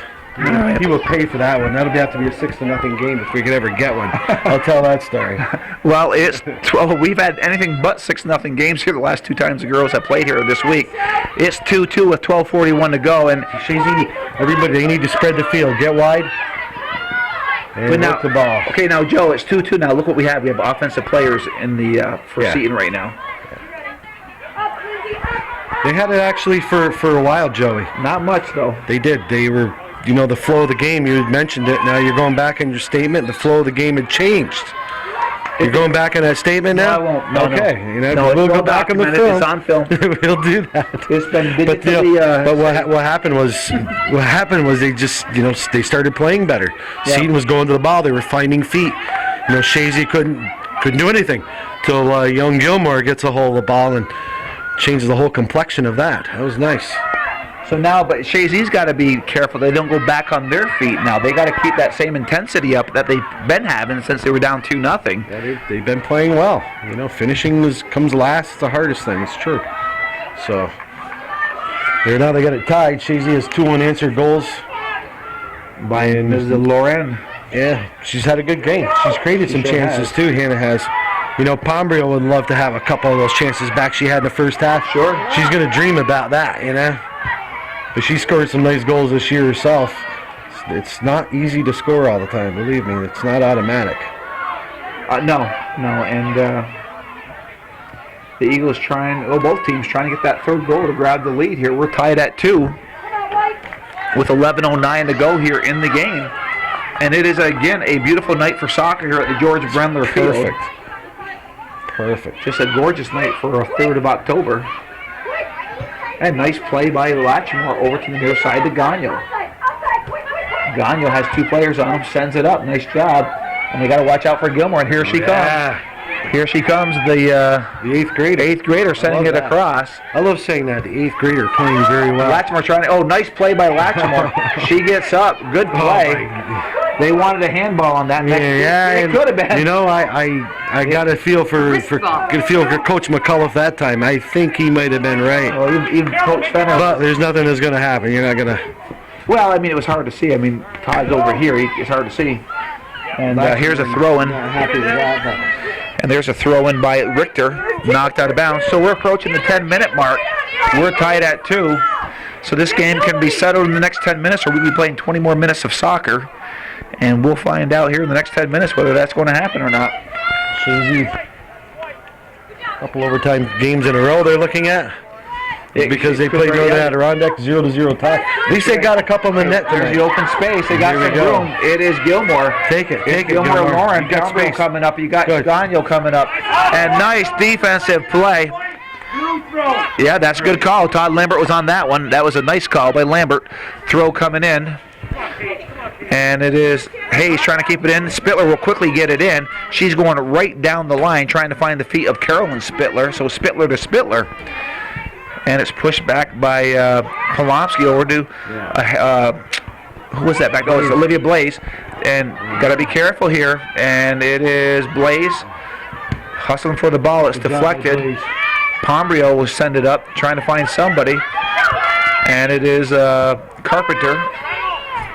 He will pay for that one. That'll have to be a 6-0 game if we could ever get one. I'll tell that story. Well, it's 12. We've had anything but 6-0 games here the last 2 times the girls have played here this week. It's 2-2 with 12:41 to go, and Chazy, everybody, they need to spread the field. Get wide. And now, work the ball. Okay, now Joe, it's 2-2 now. Look what we have. We have offensive players in the for Seton right now. They had it actually for a while, Joey. Not much though. They did. They were, the flow of the game. You had mentioned it. Now you're going back in your statement. The flow of the game had changed. You're going back in that statement now? No, I won't. No, okay. no. We'll It's go back in the documented. film. It's on film. We'll do that. It's been But, digitally. but what happened was they just they started playing better. Yeah. Seton was going to the ball. They were finding feet. Chazy couldn't do anything till young Gilmore gets a hold of the ball and changes the whole complexion of that. That was nice. So now, but Chazy's got to be careful they don't go back on their feet now. They got to keep that same intensity up that they've been having since they were down 2-0. Yeah, they've been playing well. Finishing comes last. It's the hardest thing. It's true. So there now they got it tied. Chazy has 2 unanswered goals. By Ms. Lauren. Yeah, she's had a good game. She's created some chances too. Hannah has. Pombrio would love to have a couple of those chances back she had in the first half. Sure. She's going to dream about that, But she scored some nice goals this year herself. It's not easy to score all the time, believe me. It's not automatic. No, and the Eagles both teams trying to get that 3rd goal to grab the lead here. We're tied at 2 with 11:09 to go here in the game. And it is, again, a beautiful night for soccer here at the George Brendler Field. Perfect. Just a gorgeous night for a 3rd of October. And nice play by Latchmore over to the near side to Gagno. Gagno has 2 players on him, sends it up. Nice job. And they got to watch out for Gilmore. And here she comes. Here she comes, the 8th grader. 8th grader sending it across. I love saying that. The 8th grader playing very well. Latchmore trying to. Nice play by Latchmore. She gets up. Good play. They wanted a handball on that. It could have been. I got a feel for Coach McCullough that time. I think he might have been right. Well, even Coach Fenner. But there's nothing that's going to happen. You're not going to. Well, it was hard to see. Todd's over here. It's hard to see. And here's a throw-in. Happy with that. And there's a throw-in by Richter, knocked out of bounds. So we're approaching the 10-minute mark. We're tied at 2. So this game can be settled in the next 10 minutes, or we'll be playing 20 more minutes of soccer. And we'll find out here in the next 10 minutes whether that's going to happen or not. Chazy, a couple overtime games in a row they're looking at. Because they played Northern Adirondack 0-0 tie. At least they got a couple in the net tonight. There's the open space. They got some room. It is Gilmore. Take it. Gilmore Lauren. You got Pombrio space. coming up. You got Gagno coming up. And nice defensive play. Yeah, that's a good call. Todd Lambert was on that one. That was a nice call by Lambert. Throw coming in. And it is Hayes trying to keep it in. Spittler will quickly get it in. She's going right down the line trying to find the feet of Carolyn Spittler. So Spittler to Spittler. And it's pushed back by Polomsky over to, who was that back? Oh, it's Olivia Blaze. And got to be careful here. And it is Blaze hustling for the ball. It's deflected. Pombrio will send it up, trying to find somebody. And it is Carpenter.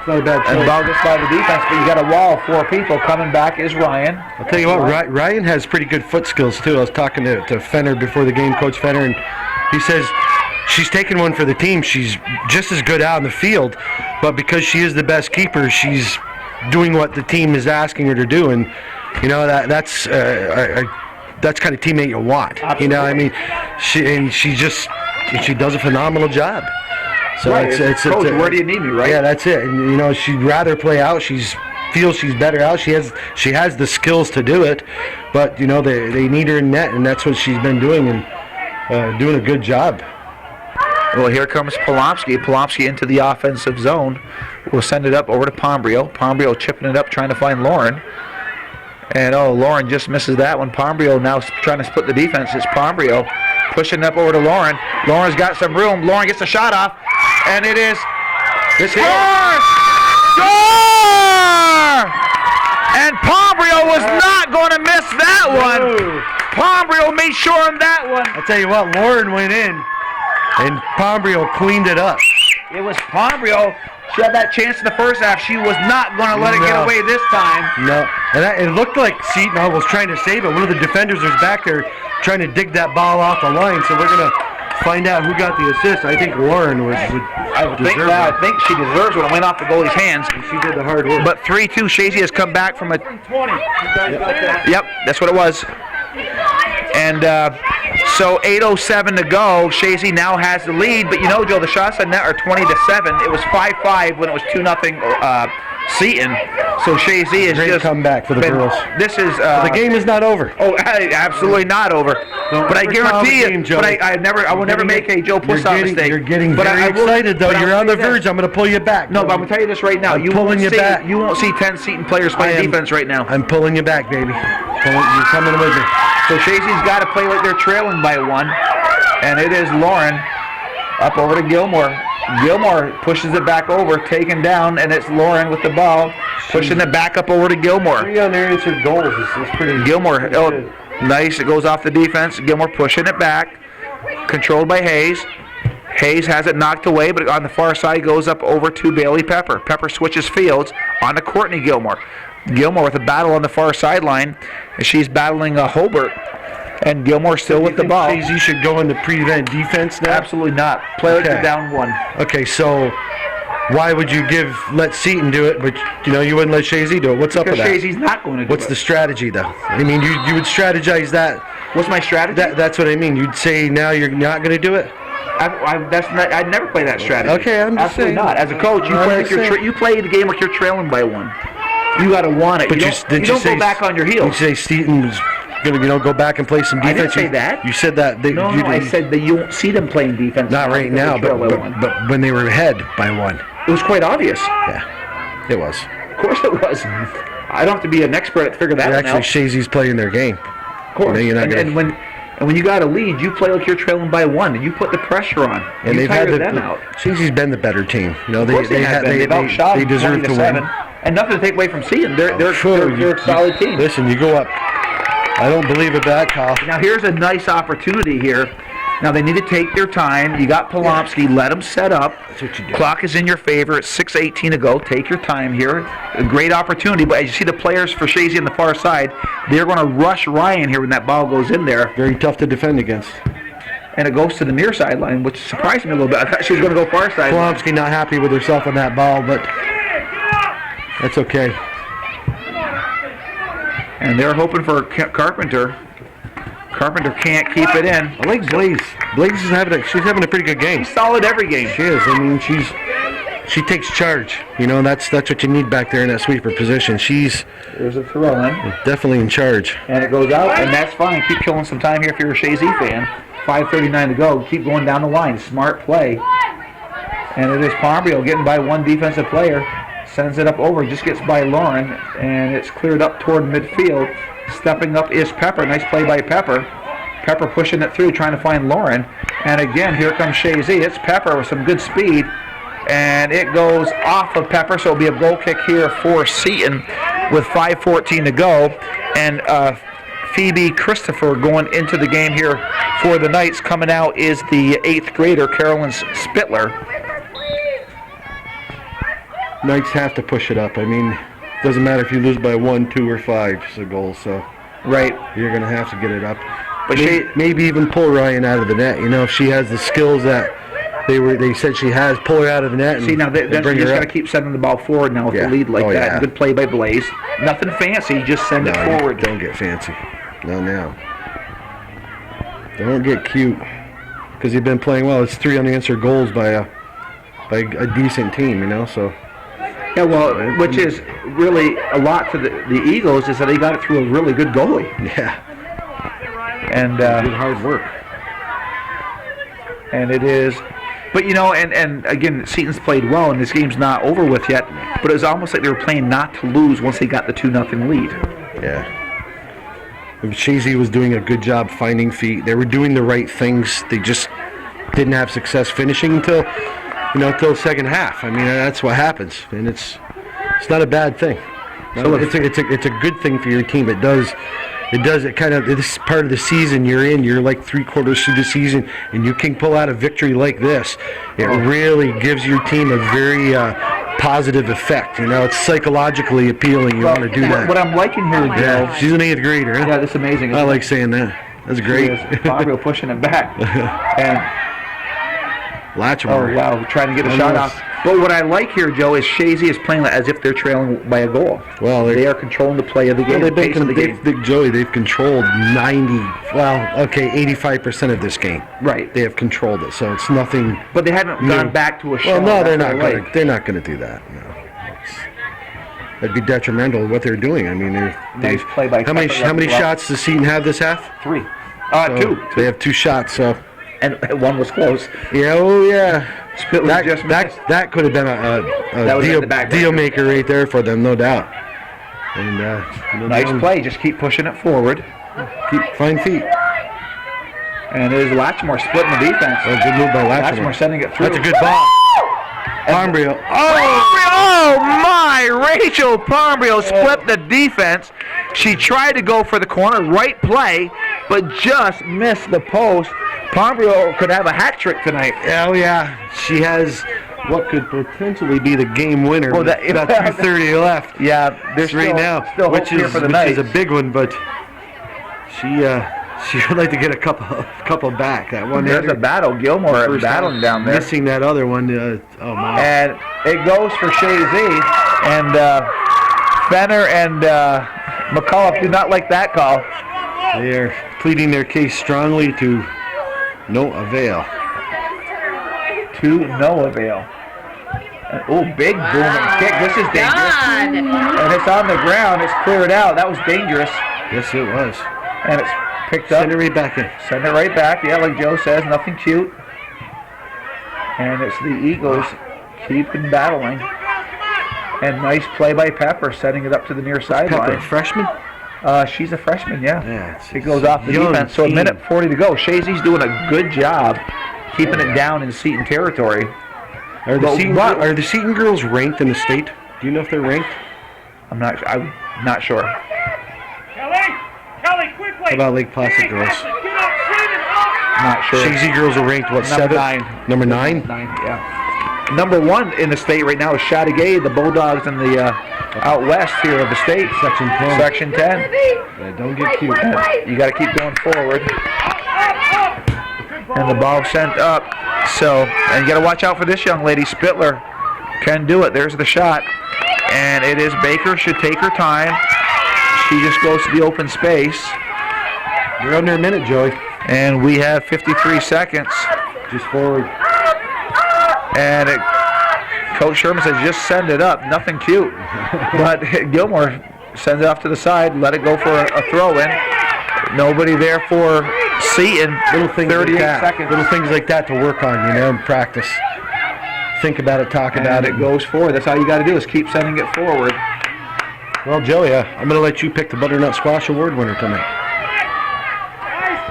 Not a bad And the ball gets by the defense, but you got a wall of 4 people. Coming back is Ryan. I'll tell you what, Ryan has pretty good foot skills too. I was talking to Fenner before the game, Coach Fenner, and he says she's taking one for the team. She's just as good out in the field, but because she is the best keeper, she's doing what the team is asking her to do, and you know that's kind of teammate you want. Absolutely. You know, I mean, she does a phenomenal job. So Right. it's Coach, where do you need me, right? Yeah, that's it. And you know, she'd rather play out. Feels she's better out. She has the skills to do it, but you know they need her in net, and that's what she's been doing, and doing a good job. Well, here comes Polomsky. Polomsky into the offensive zone. We'll send it up over to Pombrio. Pombrio chipping it up, trying to find Lauren. And Lauren just misses that one. Pombrio now trying to split the defense. It's Pombrio pushing up over to Lauren. Lauren's got some room. Lauren gets a shot off, and it is score! And Pombrio was not going to miss that one. Pombrio made sure on that one. I'll tell you what, Lauren went in, and Pombrio cleaned it up. It was Pombrio. She had that chance in the first half. She was not going to let it get away this time. No, and it looked like Seton was trying to save it. One of the defenders was back there trying to dig that ball off the line, so we're going to find out who got the assist. I think Lauren would deserve it. I think she deserves it. It went off the goalie's hands. She did the hard work. But 3-2, Chazy has come back from a... 20. Yep, that's what it was. And so 8:07 to go. Chazy now has the lead. But you know, Joe, the shots on net are 20-7. It was 5-5 when it was 2-0 Seton. So Chazy is Great just comeback for the girls. This is The game is not over. Oh, absolutely not over. But I guarantee you. But I will never make a Joe Puss-out mistake. You're getting But very I will- excited, though. but I You're will on the say this. verge. I'm going to pull you back. No, but I'm gonna tell you this right now. I'm You pulling you back. You won't see 10 Seton players playing defense right now. I'm pulling you back, baby. You're coming with me. So Chazy's got to play like they're trailing by 1, and it is Lauren up over to Gilmore. Gilmore pushes it back over, taken down, and it's Lauren with the ball, pushing it back up over to Gilmore. 3 unanswered goals is pretty Gilmore, good. nice. It goes off the defense. Gilmore pushing it back, controlled by Hayes. Hayes has it knocked away, but on the far side goes up over to Bailey Pepper. Pepper switches fields on to Courtney Gilmore. Gilmore with a battle on the far sideline, and she's battling Hobart. And Gilmore still with the ball. Chazy should go into prevent defense now? Absolutely not. Play like you're down 1. Okay, so why would you let Seton do it, but you wouldn't let Chazy do it? What's up with Because that? Chazy's not going to do What's it. the strategy, though? I mean, you would strategize that. What's my strategy? That's what I mean. You'd say now you're not going to do it? I'd never play that strategy. Okay, I'm just Absolutely saying. not. As a coach, you I'm play like just saying. you play the game like you're trailing by 1. You got to want it. But you don't go back on your heels. Did you say Seton was going to go back and play some I defense? didn't say that. You said that. No, I said that you won't see them playing defense. Not right now, because they trail by 1. but when they were ahead by 1. It was quite obvious. Yeah, it was. Of course it was. I don't have to be an expert to figure that one Actually, out. Chazy's playing their game. Of course. You're not And when you got a lead, you play like you're trailing by 1, and you put the pressure on. And you they've had tire them out. Chazy's been the better team. Of course they have been. They've outshot they them deserve to 20-7. win. And nothing to take away from Seton. They're a solid team. Listen, you go up. I don't believe it back, Kyle. Now here's a nice opportunity here. Now they need to take their time. You got Polomsky. Let them set up. That's what you do. Clock is in your favor. It's 6:18 to go. Take your time here. A great opportunity. But as you see the players for Chazy on the far side, they're going to rush Ryan here when that ball goes in there. Very tough to defend against. And it goes to the near sideline, which surprised me a little bit. I thought she was going to go far side. Polomsky not happy with herself on that ball, but that's okay. And they're hoping for Carpenter. Carpenter can't keep it in. I like Blaze. Blaze is she's having a pretty good game. Solid every game. She is. I mean, she takes charge. That's what you need back there in that sweeper position. She's There's a throw in. definitely in charge. And it goes out, and that's fine. Keep killing some time here if you're a Chazy fan. 5:39 to go. Keep going down the line. Smart play. And it is Pombrio getting by 1 defensive player. Sends it up over, just gets by Lauren, and it's cleared up toward midfield. Stepping up is Pepper. Nice play by Pepper. Pepper pushing it through, trying to find Lauren. And again, here comes Chazy. It's Pepper with some good speed. And it goes off of Pepper, so it'll be a goal kick here for Seton with 5:14 to go. And Phoebe Christopher going into the game here for the Knights. Coming out is the 8th grader, Carolyn Spittler. Knights have to push it up. I mean, doesn't matter if you lose by 1, 2, or 5 goals. So Right. you're going to have to get it up. But Maybe even pull Ryan out of the net. You know, if she has the skills that they said she has, pull her out of the net. And, See, now then bring you just her got to up. keep sending the ball forward now with Yeah. the lead like Oh, that. yeah. Good play by Blaze. Nothing fancy, just send it forward. Don't get fancy. No, now. Don't get cute. Because you've been playing well. It's 3 unanswered goals by a decent team, you know, so. Yeah, well, which is really a lot to the Eagles is that they got it through a really good goalie. Yeah. And Good hard work. and it is. But, you know, and again, Seton's played well, and this game's not over with yet. But it was almost like they were playing not to lose once they got the 2-0 lead. Yeah. Chazy was doing a good job finding feet. They were doing the right things. They just didn't have success finishing until the second half. I mean, that's what happens, and it's not a bad thing. So it's a good thing for your team. It does kind of, this part of the season you're like 3/4 through the season, and you can pull out a victory like this. It really gives your team a very positive effect. You know, it's psychologically appealing. You want to do that. What I'm liking here, Joe. Yeah, she's an 8th grader. Huh? Yeah, that's amazing. I like saying that. That's great. Fabio pushing it back. And Latchmore. oh, wow, trying to get a shot off. But what I like here, Joe, is Chazy is playing as if they're trailing by a goal. Well, they are controlling the play of the game. Well, the pace of the game. they've controlled 85% of this game. Right. They have controlled it, so it's nothing. But they haven't gone back to a shot. Well, no, they're That's not. what I like. They're not going to do that. No. That'd be detrimental to what they're doing. I mean, Nice play by how many Pepper. shots does Seton have this half? 3. So 2. They have 2 shots. So And one was close. yeah, oh yeah. Spittler just missed. That could have been a was in the back deal burner. maker right there for them, no doubt. And Nice play. Just keep pushing it forward. Find feet. And there's Latchmore splitting the defense. Oh, good move by Latchmore. Latchmore sending it through. That's a good ball. Palmbreo. Oh my! Rachel Palmbreo split the defense. She tried to go for the corner, right play, but just missed the post. Palmbreo could have a hat trick tonight. Oh yeah, she has what could potentially be the game winner. Well, with about 2:30 left. Yeah, there's right now, still which hope here for the is Knights. a big one, but she would like to get a couple back. That one. There's a battle. Gilmore is battling down there. Missing that other one. Oh my. And it goes for Chazy, and Fenner and McCullough do not like that call. They are pleading their case strongly to no avail. To no avail. And, oh, big booming kick. This is dangerous. God. And it's on the ground. It's cleared out. That was dangerous. Yes, it was. And it's picked up. Send it right back in. Send it right back. Yeah, like Joe says, nothing cute. And it's the Eagles keeping battling. And nice play by Pepper, setting it up to the near Pepper, sideline. freshman? She's a freshman, yeah. Yeah, It goes off the young defense. So a team. minute 40 to go. Chazy's doing a good job keeping it down in Seton territory. Are the Seton girls ranked in the state? Do you know if they're ranked? I'm not sure. Kelly, quickly. How about Lake Placid girls? Not sure. Chazy girls are ranked, what, Number 7? 9. Number 9? 9, yeah. Number 1 in the state right now is Chazy, the Bulldogs in the out west here of the state. Section 10. Section 10. Yeah, don't get cute. You got to keep going forward. And the ball sent up. So, and you got to watch out for this young lady. Spittler can do it. There's the shot. And it is Baker. Should take her time. She just goes to the open space. You're under a minute, Joey. And we have 53 seconds. Just forward. And Coach Sherman says, just send it up. Nothing cute. But Gilmore sends it off to the side. Let it go for a throw-in. Nobody there for Seton. Little things 38 like that. seconds. Little things like that to work on, in practice. think about it, talk about And it. it goes forward. That's all you got to do is keep sending it forward. Well, Joey, I'm going to let you pick the Butternut Squash Award winner tonight.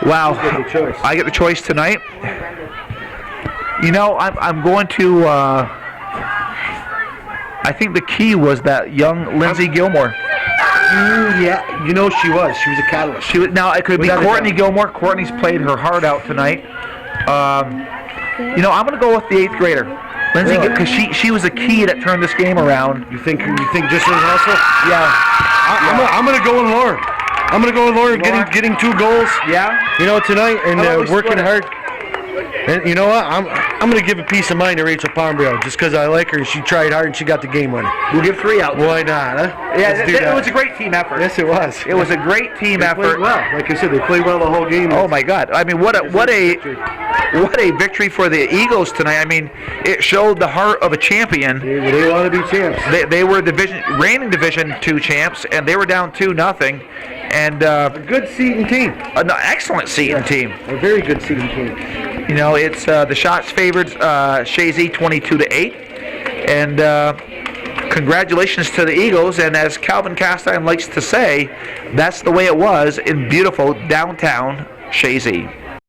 Wow, You get the choice. I get the choice tonight. You know, I'm going to. I think the key was that young Lindsay Gilmore. Yeah, you know she was. She was a catalyst. She was, now it could be Without a Courtney doubt. Gilmore. Courtney's played her heart out tonight. You know, I'm going to go with the 8th grader, Lindsay, Really? because she was a key that turned this game around. You think just as hustle? Yeah, I'm going to go with Lauren. I'm going to go with Lauren, getting 2 goals. yeah. You know, tonight, and How about we working split it? hard. And you know what? I'm going to give a piece of mind to Rachel Pombrio just because I like her and she tried hard and she got the game winner. We'll give 3 out. Why not? Huh? Yeah, Let's do it that. was a great team effort. Yes, it was. It was a great team They played effort. well. Like I said, they played well the whole game. Oh my God! I mean, what a victory for the Eagles tonight. I mean, it showed the heart of a champion. They want to be champs. They were reigning Division II champs, and they were down 2-0, and A good seating team. an excellent seating team. A very good seating team. You know, it's the shots favored Chazy 22-8, and congratulations to the Eagles. And as Calvin Castine likes to say, that's the way it was in beautiful downtown Chazy.